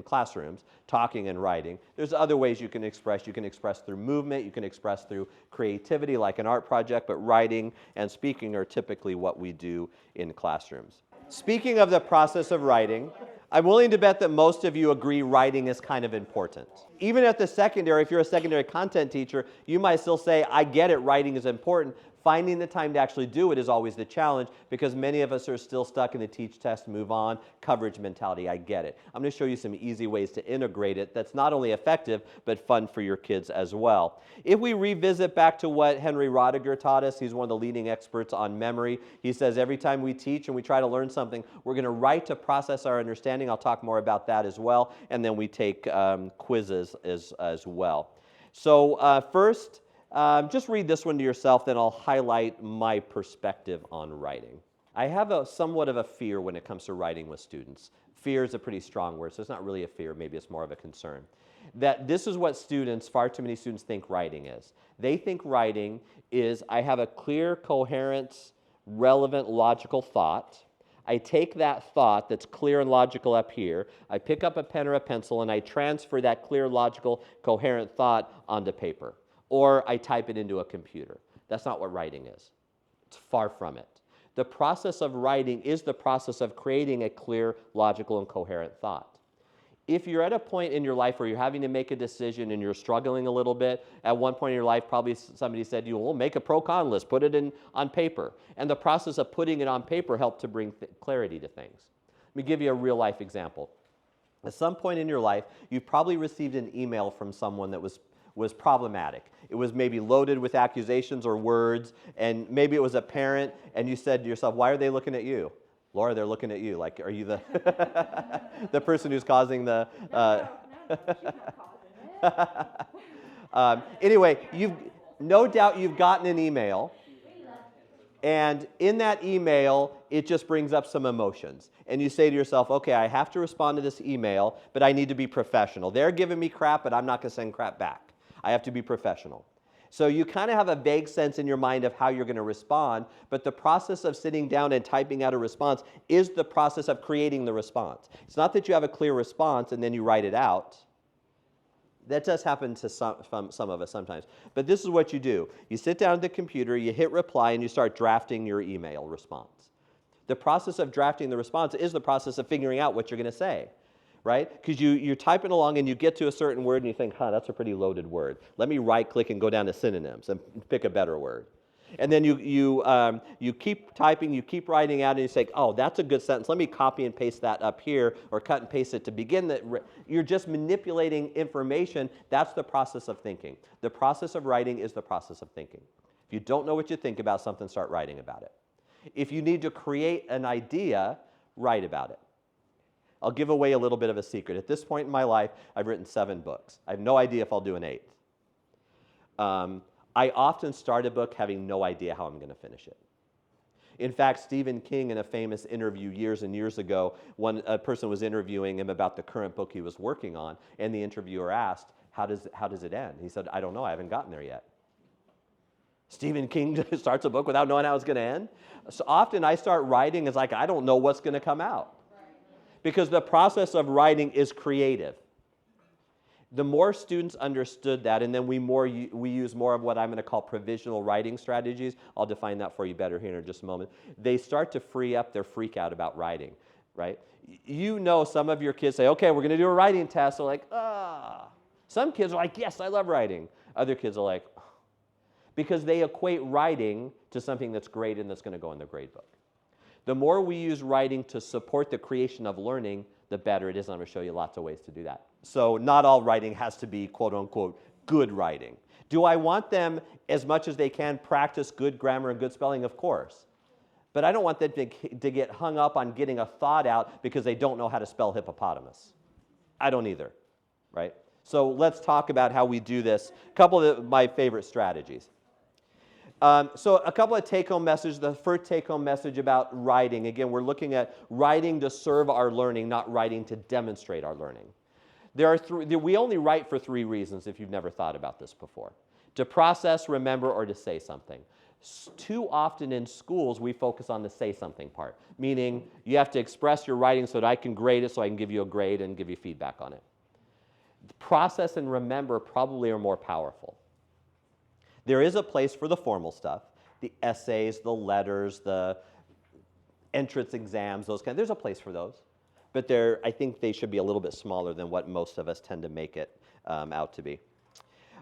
classrooms, talking and writing. There's other ways you can express. You can express through movement. You can express through creativity, like an art project, but writing and speaking are typically what we do in classrooms. Speaking of the process of writing, I'm willing to bet that most of you agree writing is kind of important. Even at the secondary, if you're a secondary content teacher, you might still say, I get it, writing is important. Finding the time to actually do it is always the challenge, because many of us are still stuck in the teach, test, move on, coverage mentality. I get it. I'm going to show you some easy ways to integrate it that's not only effective, but fun for your kids as well. If we revisit back to what Henry Roediger taught us, he's one of the leading experts on memory. He says every time we teach and we try to learn something, we're going to write to process our understanding. I'll talk more about that as well. And then we take quizzes as well. So first, just read this one to yourself, then I'll highlight my perspective on writing. I have somewhat of a fear when it comes to writing with students. Fear is a pretty strong word, so it's not really a fear, maybe it's more of a concern. That this is what students, far too many students, think writing is. They think writing is, I have a clear, coherent, relevant, logical thought. I take that thought that's clear and logical up here, I pick up a pen or a pencil, and I transfer that clear, logical, coherent thought onto paper. Or I type it into a computer. That's not what writing is. It's far from it. The process of writing is the process of creating a clear, logical, and coherent thought. If you're at a point in your life where you're having to make a decision and you're struggling a little bit, at one point in your life, probably somebody said to you, well, make a pro-con list, put it on paper. And the process of putting it on paper helped to bring clarity to things. Let me give you a real-life example. At some point in your life, you've probably received an email from someone that was problematic. It was maybe loaded with accusations or words, and maybe it was a parent, and you said to yourself, why are they looking at you? Laura, they're looking at you. Like, are you the the person who's causing the... No, she's not causing it. Anyway, no doubt you've gotten an email, and in that email, it just brings up some emotions. And you say to yourself, okay, I have to respond to this email, but I need to be professional. They're giving me crap, but I'm not going to send crap back. I have to be professional. So you kind of have a vague sense in your mind of how you're going to respond, but the process of sitting down and typing out a response is the process of creating the response. It's not that you have a clear response and then you write it out. That does happen to some of us sometimes. But this is what you do. You sit down at the computer, you hit reply, and you start drafting your email response. The process of drafting the response is the process of figuring out what you're going to say, right? Because you're typing along and you get to a certain word and you think, that's a pretty loaded word. Let me right-click and go down to synonyms and pick a better word. And then you keep typing, you keep writing out, and you say, that's a good sentence. Let me copy and paste that up here, or cut and paste it to begin. You're just manipulating information. That's the process of thinking. The process of writing is the process of thinking. If you don't know what you think about something, start writing about it. If you need to create an idea, write about it. I'll give away a little bit of a secret. At this point in my life, I've written 7 books. I have no idea if I'll do an 8th. I often start a book having no idea how I'm going to finish it. In fact, Stephen King, in a famous interview years and years ago, a person was interviewing him about the current book he was working on, and the interviewer asked, how does it end? He said, I don't know, I haven't gotten there yet. Stephen King starts a book without knowing how it's going to end. So often I start writing, it's like I don't know what's going to come out. Because the process of writing is creative. The more students understood that, and then we use more of what I'm going to call provisional writing strategies. I'll define that for you better here in just a moment. They start to free up their freak out about writing, right? You know, some of your kids say, okay, we're going to do a writing test. They're like, Some kids are like, yes, I love writing. Other kids are like, because they equate writing to something that's great and that's going to go in their grade book. The more we use writing to support the creation of learning, the better it is. I'm going to show you lots of ways to do that. So not all writing has to be, quote unquote, good writing. Do I want them, as much as they can, practice good grammar and good spelling? Of course. But I don't want them to get hung up on getting a thought out because they don't know how to spell hippopotamus. I don't either, right? So let's talk about how we do this. A couple of my favorite strategies. So a couple of take-home messages. The first take-home message about writing. Again, we're looking at writing to serve our learning, not writing to demonstrate our learning. We only write for 3 reasons, if you've never thought about this before. To process, remember, or to say something. Too often in schools, we focus on the say something part, meaning you have to express your writing so that I can grade it, so I can give you a grade and give you feedback on it. Process and remember probably are more powerful. There is a place for the formal stuff, the essays, the letters, the entrance exams, those kinds. There's a place for those. But I think they should be a little bit smaller than what most of us tend to make it out to be.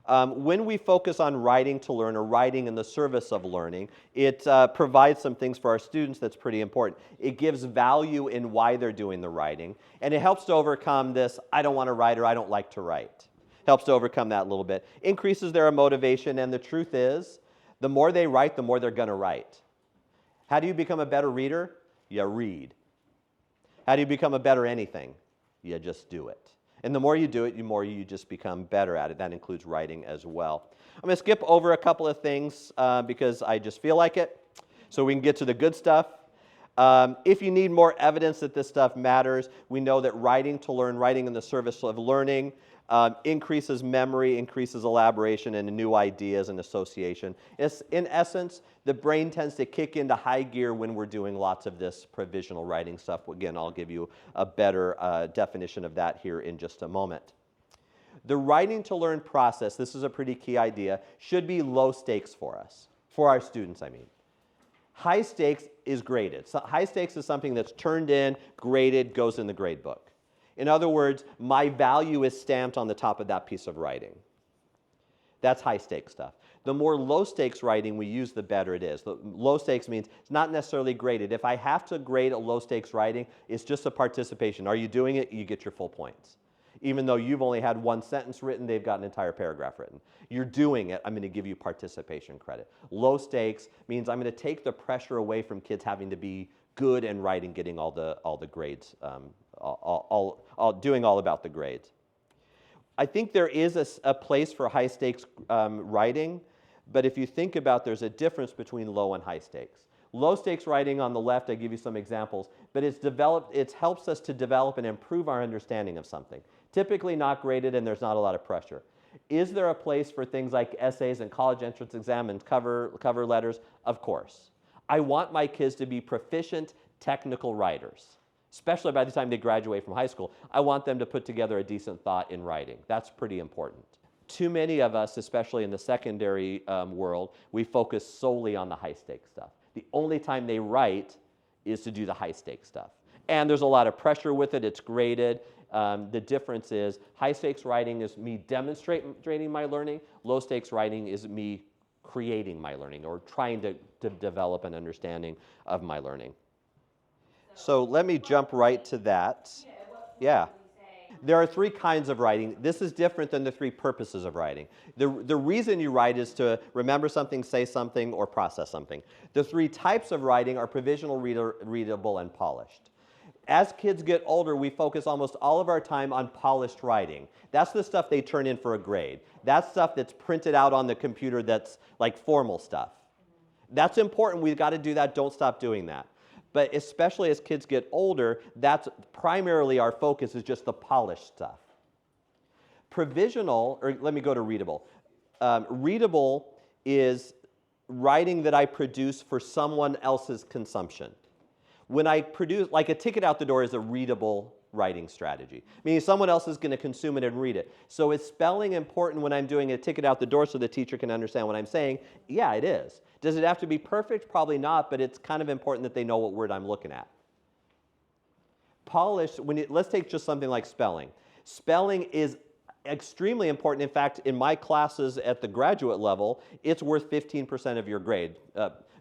When we focus on writing to learn or writing in the service of learning, it provides some things for our students that's pretty important. It gives value in why they're doing the writing, and it helps to overcome this, I don't want to write or I don't like to write. Helps to overcome that a little bit. Increases their motivation, and the truth is, the more they write, the more they're going to write. How do you become a better reader? You read. How do you become a better anything? You just do it. And the more you do it, the more you just become better at it. That includes writing as well. I'm going to skip over a couple of things because I just feel like it, so we can get to the good stuff. If you need more evidence that this stuff matters, we know that writing to learn, writing in the service of learning, increases memory, increases elaboration, and new ideas and association. In essence, the brain tends to kick into high gear when we're doing lots of this provisional writing stuff. Again, I'll give you a better definition of that here in just a moment. The writing to learn process, this is a pretty key idea, should be low stakes for us, for our students, I mean. High stakes is graded. So high stakes is something that's turned in, graded, goes in the grade book. In other words, my value is stamped on the top of that piece of writing. That's high stakes stuff. The more low stakes writing we use, the better it is. The low stakes means it's not necessarily graded. If I have to grade a low stakes writing, it's just a participation. Are you doing it? You get your full points. Even though you've only had 1 sentence written, they've got an entire paragraph written. You're doing it, I'm going to give you participation credit. Low stakes means I'm going to take the pressure away from kids having to be good and writing, getting all the grades, doing all about the grades. I think there is a place for high stakes writing, but if you think about, there's a difference between low and high stakes. Low stakes writing on the left, I give you some examples, but it helps us to develop and improve our understanding of something. Typically not graded, and there's not a lot of pressure. Is there a place for things like essays and college entrance exam and cover letters? Of course. I want my kids to be proficient technical writers. especially by the time they graduate from high school. I want them to put together a decent thought in writing. That's pretty important. Too many of us, especially in the secondary world, we focus solely on the high-stakes stuff. The only time they write is to do the high-stakes stuff. And there's a lot of pressure with it. It's graded. The difference is high-stakes writing is me demonstrating my learning. Low-stakes writing is me creating my learning or trying to develop an understanding of my learning. So let me jump right to that. Yeah. There are 3 kinds of writing. This is different than the 3 purposes of writing. The reason you write is to remember something, say something, or process something. The 3 types of writing are provisional, readable, and polished. As kids get older, we focus almost all of our time on polished writing. That's the stuff they turn in for a grade. That's stuff that's printed out on the computer that's like formal stuff. That's important. We've got to do that. Don't stop doing that. But especially as kids get older, that's primarily our focus is just the polished stuff. Provisional, or let me go to readable. Readable is writing that I produce for someone else's consumption. When I produce, like a ticket out the door is a readable writing strategy, meaning someone else is going to consume it and read it. So is spelling important when I'm doing a ticket out the door so the teacher can understand what I'm saying? Yeah, it is. Does it have to be perfect? Probably not, but it's kind of important that they know what word I'm looking at. Polished, let's take just something like spelling. Spelling is extremely important. In fact, in my classes at the graduate level, it's worth 15% of your grade.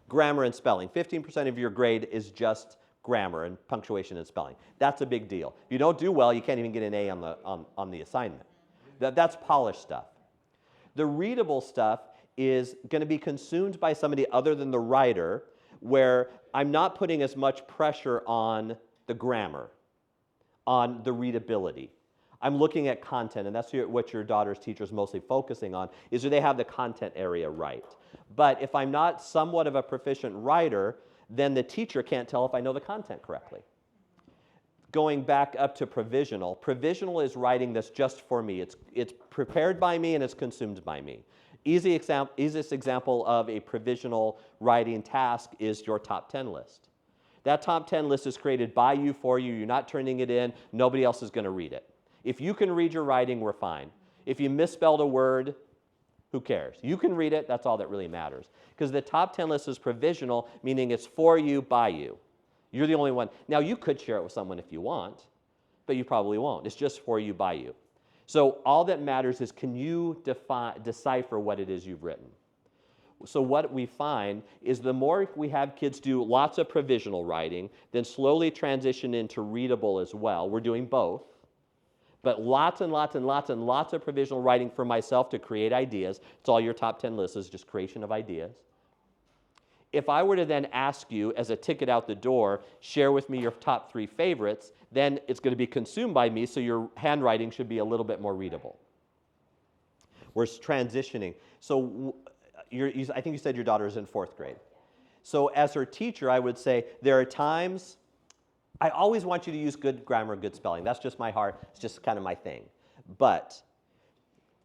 Grammar and spelling. 15% of your grade is just grammar and punctuation and spelling. That's a big deal. If you don't do well, you can't even get an A on the assignment. That's polished stuff. The readable stuff is going to be consumed by somebody other than the writer, where I'm not putting as much pressure on the grammar, on the readability. I'm looking at content, and that's what your daughter's teacher is mostly focusing on, is do they have the content area right? But if I'm not somewhat of a proficient writer, then the teacher can't tell if I know the content correctly. Going back up to provisional, provisional is writing that's just for me. It's prepared by me and it's consumed by me. Easiest example of a provisional writing task is your top 10 list. That top 10 list is created by you, for you. You're not turning it in. Nobody else is going to read it. If you can read your writing, we're fine. If you misspelled a word, who cares? You can read it. That's all that really matters. Because the top 10 list is provisional, meaning it's for you, by you. You're the only one. Now, you could share it with someone if you want, but you probably won't. It's just for you, by you. So all that matters is, can you decipher what it is you've written? So what we find is the more we have kids do lots of provisional writing, then slowly transition into readable as well. We're doing both. But lots and lots and lots and lots of provisional writing for myself to create ideas. It's all your top 10 list is just creation of ideas. If I were to then ask you as a ticket out the door, share with me your top 3 favorites, then it's going to be consumed by me, so your handwriting should be a little bit more readable. We're transitioning. So I think you said your daughter is in 4th grade. So as her teacher, I would say there are times, I always want you to use good grammar, good spelling. That's just my heart. It's just kind of my thing. But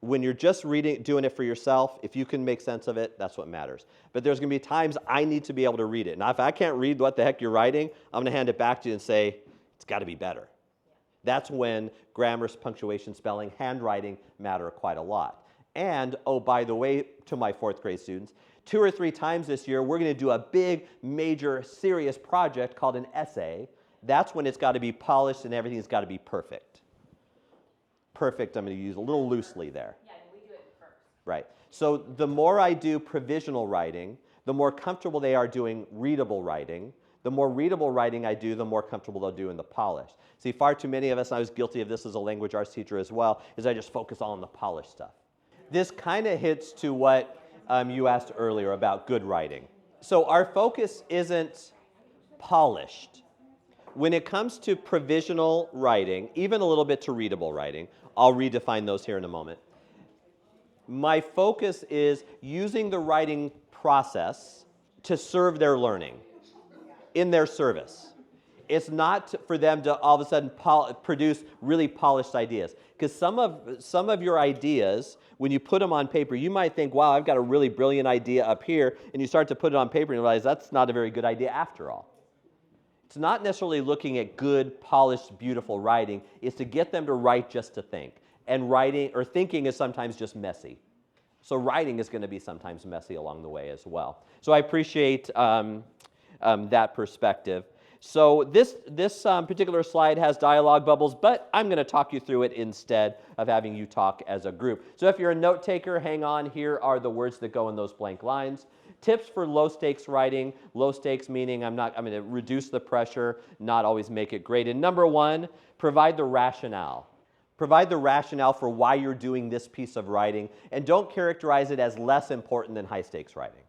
when you're just doing it for yourself, if you can make sense of it, that's what matters. But there's going to be times I need to be able to read it. Now, if I can't read what the heck you're writing, I'm going to hand it back to you and say, it's got to be better. That's when grammar, punctuation, spelling, handwriting matter quite a lot. And, oh, by the way, to my 4th grade students, 2 or 3 times this year, we're going to do a big, major, serious project called an essay. That's when it's got to be polished and everything's got to be perfect. Perfect, I'm going to use a little loosely there. Yeah, we do it first. Right. So the more I do provisional writing, the more comfortable they are doing readable writing. The more readable writing I do, the more comfortable they'll do in the polished. See, far too many of us, and I was guilty of this as a language arts teacher as well, is I just focus all on the polished stuff. This kind of hits to what you asked earlier about good writing. So our focus isn't polished. When it comes to provisional writing, even a little bit to readable writing, I'll redefine those here in a moment. My focus is using the writing process to serve their learning, in their service. It's not for them to all of a sudden produce really polished ideas. Because some of your ideas, when you put them on paper, you might think, wow, I've got a really brilliant idea up here, and you start to put it on paper and you realize that's not a very good idea after all. It's not necessarily looking at good, polished, beautiful writing. It's to get them to write just to think. And writing or thinking is sometimes just messy. So writing is going to be sometimes messy along the way as well. So I appreciate that perspective. So this particular slide has dialogue bubbles, but I'm going to talk you through it instead of having you talk as a group. So if you're a note taker, hang on. Here are the words that go in those blank lines. Tips for low stakes writing. Low stakes meaning I'm going to reduce the pressure, not always make it great. And number one, provide the rationale. Provide the rationale for why you're doing this piece of writing, and don't characterize it as less important than high stakes writing.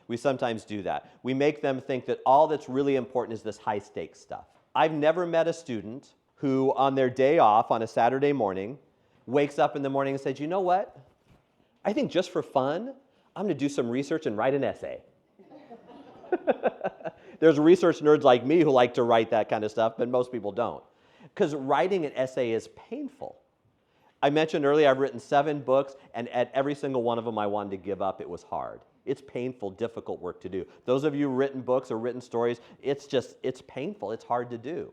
We sometimes do that. We make them think that all that's really important is this high stakes stuff. I've never met a student who on their day off on a Saturday morning wakes up in the morning and says, you know what? I think just for fun, I'm going to do some research and write an essay. There's research nerds like me who like to write that kind of stuff, but most people don't. Because writing an essay is painful. I mentioned earlier I've written 7 books, and at every single one of them I wanted to give up. It was hard. It's painful, difficult work to do. Those of you who've written books or written stories, it's painful. It's hard to do.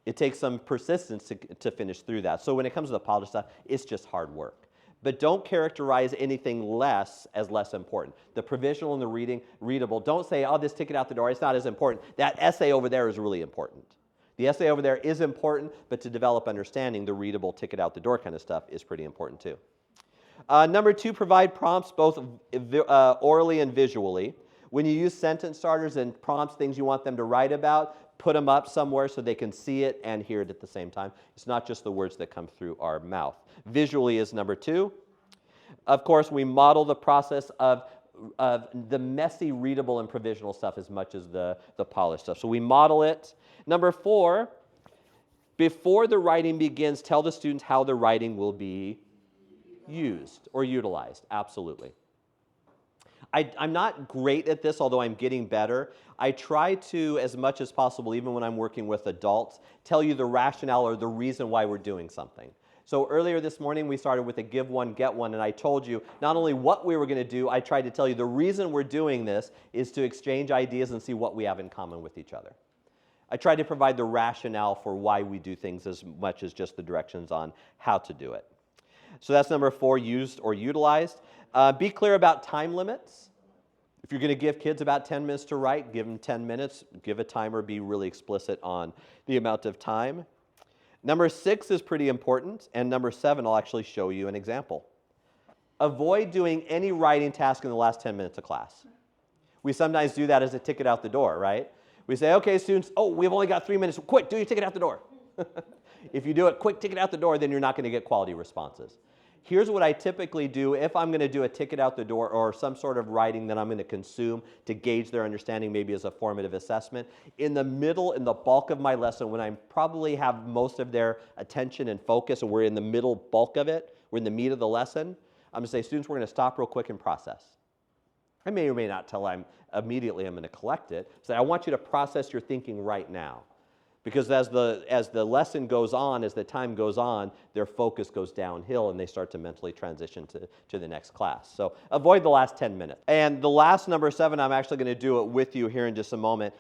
It takes some persistence to finish through that. So when it comes to the polished stuff, it's just hard work. But don't characterize anything less as less important. The provisional and the readable, don't say, oh, this ticket out the door, it's not as important. That essay over there is really important. The essay over there is important, but to develop understanding, the readable ticket out the door kind of stuff is pretty important too. Number 2, provide prompts both orally and visually. When you use sentence starters and prompts, things you want them to write about, put them up somewhere so they can see it and hear it at the same time. It's not just the words that come through our mouth. Visually is number 2. Of course, we model the process of the messy, readable, and provisional stuff as much as the polished stuff. So we model it. Number 4, before the writing begins, tell the students how the writing will be used or utilized. Absolutely. I'm not great at this, although I'm getting better. I try to, as much as possible, even when I'm working with adults, tell you the rationale or the reason why we're doing something. So earlier this morning, we started with a give one, get one, and I told you not only what we were going to do, I tried to tell you the reason we're doing this is to exchange ideas and see what we have in common with each other. I tried to provide the rationale for why we do things as much as just the directions on how to do it. So that's number 4, used or utilized. Be clear about time limits. If you're going to give kids about 10 minutes to write, give them 10 minutes. Give a timer. Be really explicit on the amount of time. Number 6 is pretty important, and number 7, I'll actually show you an example. Avoid doing any writing task in the last 10 minutes of class. We sometimes do that as a ticket out the door, right? We say, okay, students, oh, we've only got 3 minutes. Quick, do your ticket out the door. If you do it quick, ticket out the door, then you're not going to get quality responses. Here's what I typically do if I'm going to do a ticket out the door or some sort of writing that I'm going to consume to gauge their understanding, maybe as a formative assessment. In the middle, in the bulk of my lesson, when I probably have most of their attention and focus, and we're in the middle bulk of it, we're in the meat of the lesson, I'm going to say, students, we're going to stop real quick and process. I may or may not tell them immediately I'm going to collect it. So I want you to process your thinking right now. Because as the lesson goes on, as the time goes on, their focus goes downhill and they start to mentally transition to the next class. So avoid the last 10 minutes. And the last, number 7, I'm actually going to do it with you here in just a moment.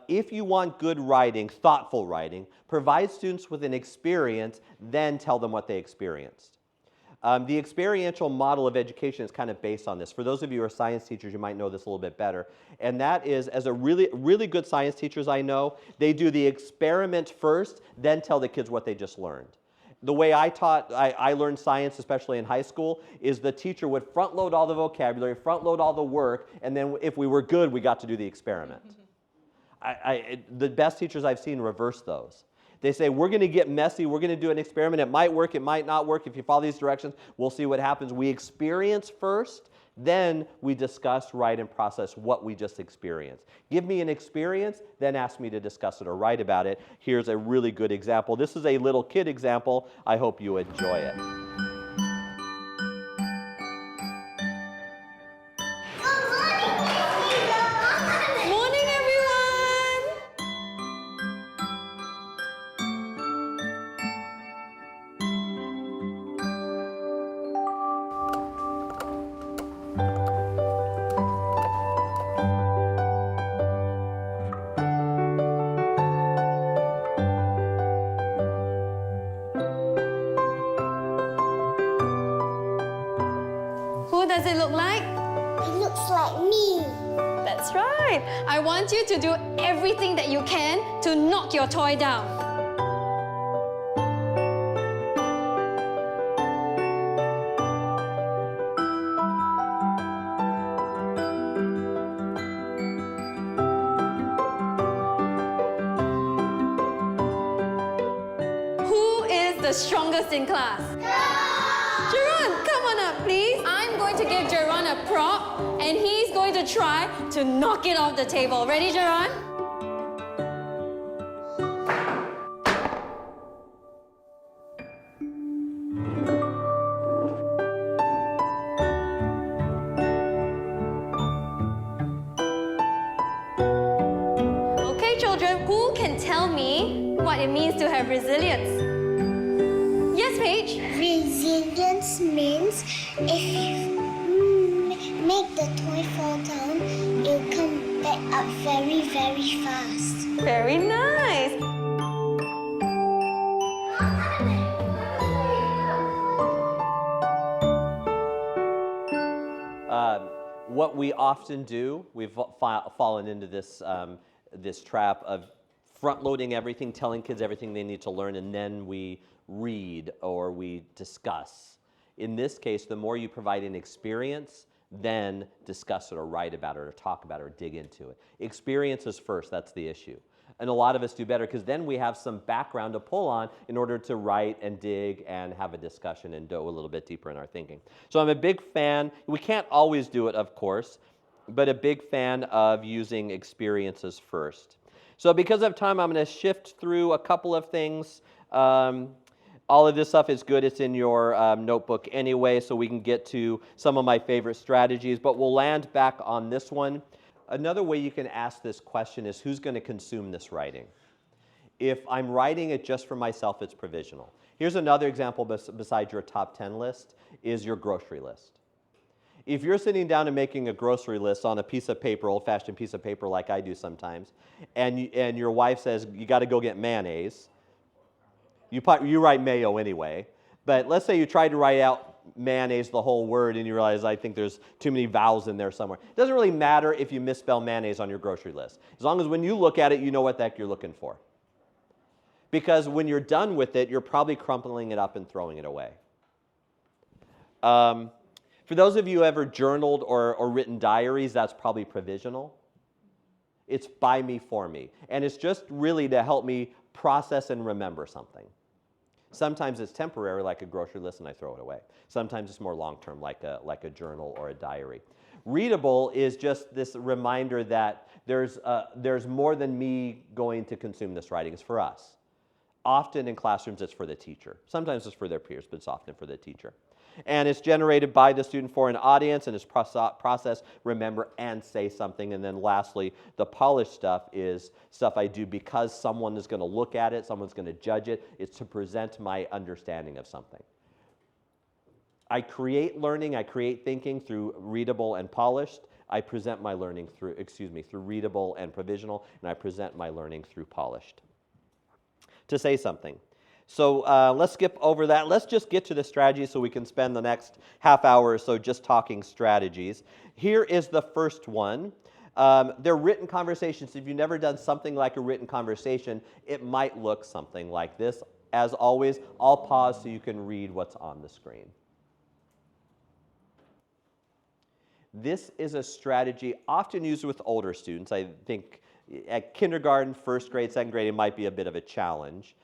If you want good writing, thoughtful writing, provide students with an experience, then tell them what they experienced. The experiential model of education is kind of based on this. For those of you who are science teachers, you might know this a little bit better. And that is, as a really good science teachers I know, they do the experiment first, then tell the kids what they just learned. The way I learned science, especially in high school, is the teacher would front load all the vocabulary, front load all the work, and then if we were good, we got to do the experiment. The best teachers I've seen reverse those. They say, we're going to get messy, we're going to do an experiment, it might work, it might not work, if you follow these directions, we'll see what happens. We experience first, then we discuss, write, and process what we just experienced. Give me an experience, then ask me to discuss it or write about it. Here's a really good example. This is a little kid example. I hope you enjoy it. does it look like? It looks like me. That's right. I want you to do everything that you can to knock your toy down. Who is the strongest in class? Jeron, come on up, please. I'm going to give Jeron a prop, and he's going to try to knock it off the table. Ready, Jeron? Okay, children, who can tell me what it means to have resilience? Yes, Paige? Resilience means if you make the toy fall down, it'll come back up very, very fast. Very nice. What we often do, we've fallen into this, this trap of front-loading everything, telling kids everything they need to learn, and then we read or we discuss. In this case, the more you provide an experience, then discuss it or write about it or talk about it or dig into it. Experiences first, that's the issue. And a lot of us do better because then we have some background to pull on in order to write and dig and have a discussion and go a little bit deeper in our thinking. So I'm a big fan, we can't always do it, of course, but a big fan of using experiences first. So because of time, I'm going to shift through a couple of things. All of this stuff is good. It's in your notebook anyway, so we can get to some of my favorite strategies, but we'll land back on this one. Another way you can ask this question is, who's going to consume this writing? If I'm writing it just for myself, it's provisional. Here's another example besides your top 10 list, is your grocery list. If you're sitting down and making a grocery list on a piece of paper, old-fashioned piece of paper like I do sometimes, and your wife says, you got to go get mayonnaise, you write mayo anyway, but let's say you try to write out mayonnaise, the whole word, and you realize, I think there's too many vowels in there somewhere. It doesn't really matter if you misspell mayonnaise on your grocery list, as long as when you look at it, you know what the heck you're looking for. Because when you're done with it, you're probably crumpling it up and throwing it away. For those of you who ever journaled or written diaries, that's probably provisional. It's by me, for me. And it's just really to help me process and remember something. Sometimes it's temporary, like a grocery list, and I throw it away. Sometimes it's more long-term, like a journal or a diary. Readable is just this reminder that there's more than me going to consume this writing. It's for us. Often in classrooms, it's for the teacher. Sometimes it's for their peers, but it's often for the teacher. And it's generated by the student for an audience, and it's process, remember, and say something. And then lastly, the polished stuff is stuff I do because someone is going to look at it, someone's going to judge it. It's to present my understanding of something. I create learning, I create thinking through readable and polished. I present my learning through readable and provisional, and I present my learning through polished. To say something. So let's skip over that. Let's just get to the strategy so we can spend the next half hour or so just talking strategies. Here is the first one. They're written conversations. If you've never done something like a written conversation, it might look something like this. As always, I'll pause so you can read what's on the screen. This is a strategy often used with older students. I think at kindergarten, first grade, second grade, it might be a bit of a challenge.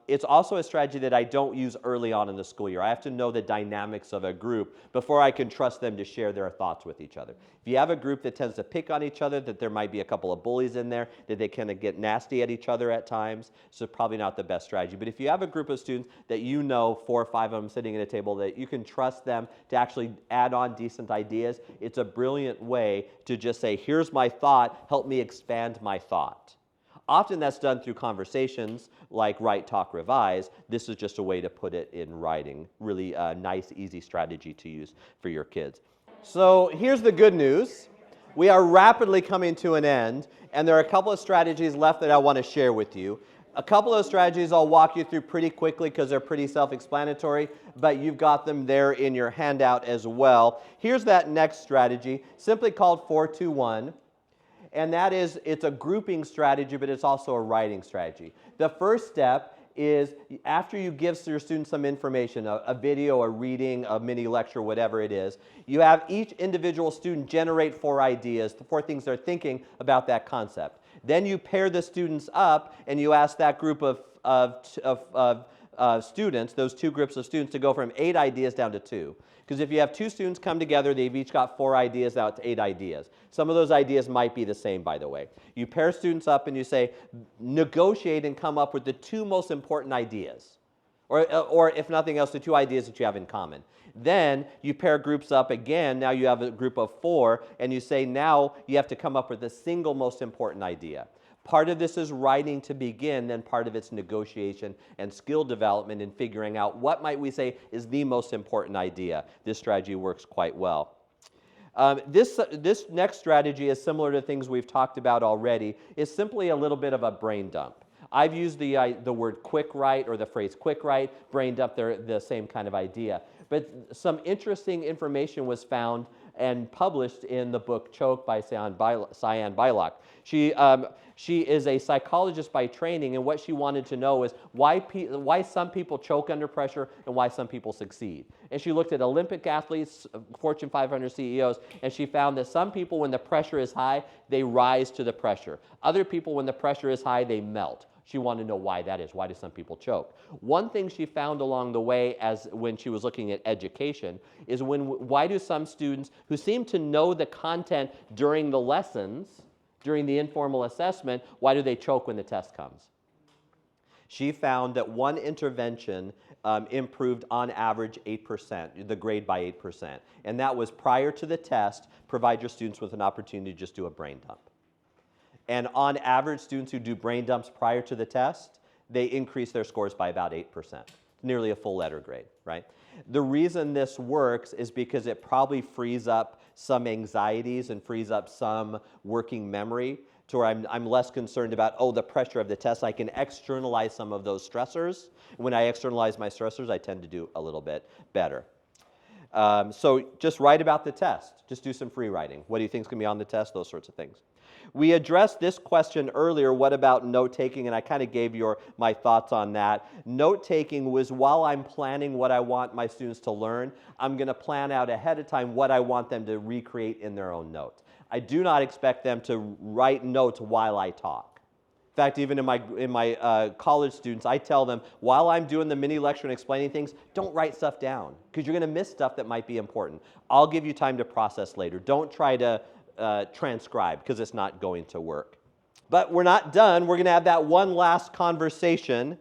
It's also a strategy that I don't use early on in the school year. I have to know the dynamics of a group before I can trust them to share their thoughts with each other. If you have a group that tends to pick on each other, that there might be a couple of bullies in there, that they kind of get nasty at each other at times, so probably not the best strategy. But if you have a group of students that you know, 4 or 5 of them sitting at a table, that you can trust them to actually add on decent ideas, it's a brilliant way to just say, here's my thought, help me expand my thought. Often that's done through conversations like write, talk, revise. This is just a way to put it in writing. Really nice, easy strategy to use for your kids. So here's the good news. We are rapidly coming to an end, and there are a couple of strategies left that I want to share with you. A couple of strategies I'll walk you through pretty quickly because they're pretty self-explanatory, but you've got them there in your handout as well. Here's that next strategy, simply called 4-2-1, and that is, it's a grouping strategy, but it's also a writing strategy. The first step is after you give your students some information, a video, a reading, a mini lecture, whatever it is, you have each individual student generate 4 ideas, the 4 things they're thinking about that concept. Then you pair the students up and you ask that group of students, those 2 groups of students, to go from 8 ideas down to 2. Because if you have 2 students come together, they've each got 4 ideas, now it's 8 ideas. Some of those ideas might be the same, by the way. You pair students up and you say, negotiate and come up with the 2 most important ideas. Or if nothing else, the 2 ideas that you have in common. Then you pair groups up again. Now you have a group of 4, and you say now you have to come up with the single most important idea. Part of this is writing to begin, then part of it's negotiation and skill development in figuring out what might we say is the most important idea. This strategy works quite well. This next strategy is similar to things we've talked about already. It's simply a little bit of a brain dump. I've used the word quick write or the phrase quick write. Brain dump, they're the same kind of idea. But some interesting information was found and published in the book Choke by Cyan Beilock. She is a psychologist by training, and what she wanted to know is why some people choke under pressure and why some people succeed. And she looked at Olympic athletes, Fortune 500 CEOs, and she found that some people, when the pressure is high, they rise to the pressure. Other people, when the pressure is high, they melt. She wanted to know why that is. Why do some people choke? One thing she found along the way when she was looking at education is why do some students who seem to know the content during the lessons, during the informal assessment, why do they choke when the test comes? She found that one intervention improved on average 8%, the grade by 8%. And that was prior to the test, provide your students with an opportunity to just do a brain dump. And on average, students who do brain dumps prior to the test, they increase their scores by about 8%, nearly a full letter grade, right? The reason this works is because it probably frees up some anxieties and frees up some working memory to where I'm less concerned about, oh, the pressure of the test. I can externalize some of those stressors. When I externalize my stressors, I tend to do a little bit better. So just write about the test. Just do some free writing. What do you think is going to be on the test? Those sorts of things. We addressed this question earlier, what about note-taking? And I kind of gave my thoughts on that. Note-taking was while I'm planning what I want my students to learn, I'm going to plan out ahead of time what I want them to recreate in their own notes. I do not expect them to write notes while I talk. In fact, even in my college students, I tell them, while I'm doing the mini lecture and explaining things, don't write stuff down, because you're going to miss stuff that might be important. I'll give you time to process later. Don't try to transcribe, because it's not going to work. But we're not done. We're going to have that one last conversation,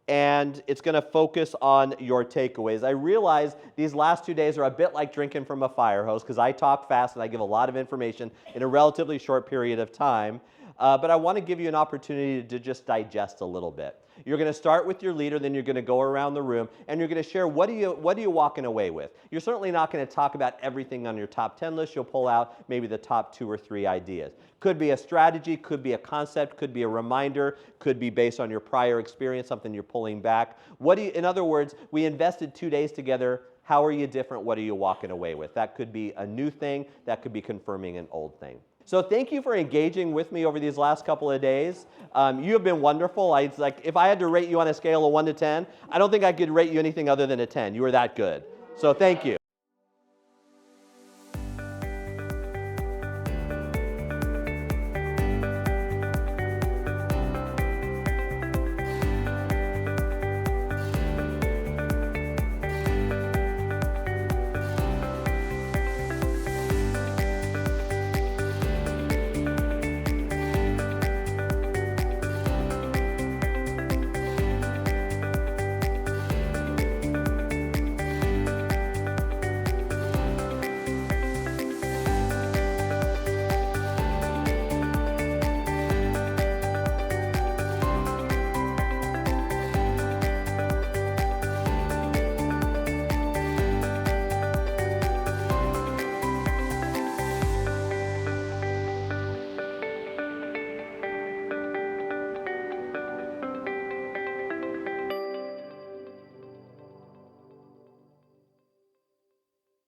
and it's going to focus on your takeaways. I realize these last 2 days are a bit like drinking from a fire hose, because I talk fast and I give a lot of information in a relatively short period of time. But I want to give you an opportunity to just digest a little bit. You're going to start with your leader, then you're going to go around the room, and you're going to share what are you walking away with. You're certainly not going to talk about everything on your top 10 list. You'll pull out maybe the top 2 or 3 ideas. Could be a strategy, could be a concept, could be a reminder, could be based on your prior experience, something you're pulling back. In other words, we invested 2 days together. How are you different? What are you walking away with? That could be a new thing. That could be confirming an old thing. So thank you for engaging with me over these last couple of days. You have been wonderful. If I had to rate you on a scale of 1 to 10, I don't think I could rate you anything other than a 10. You were that good. So thank you.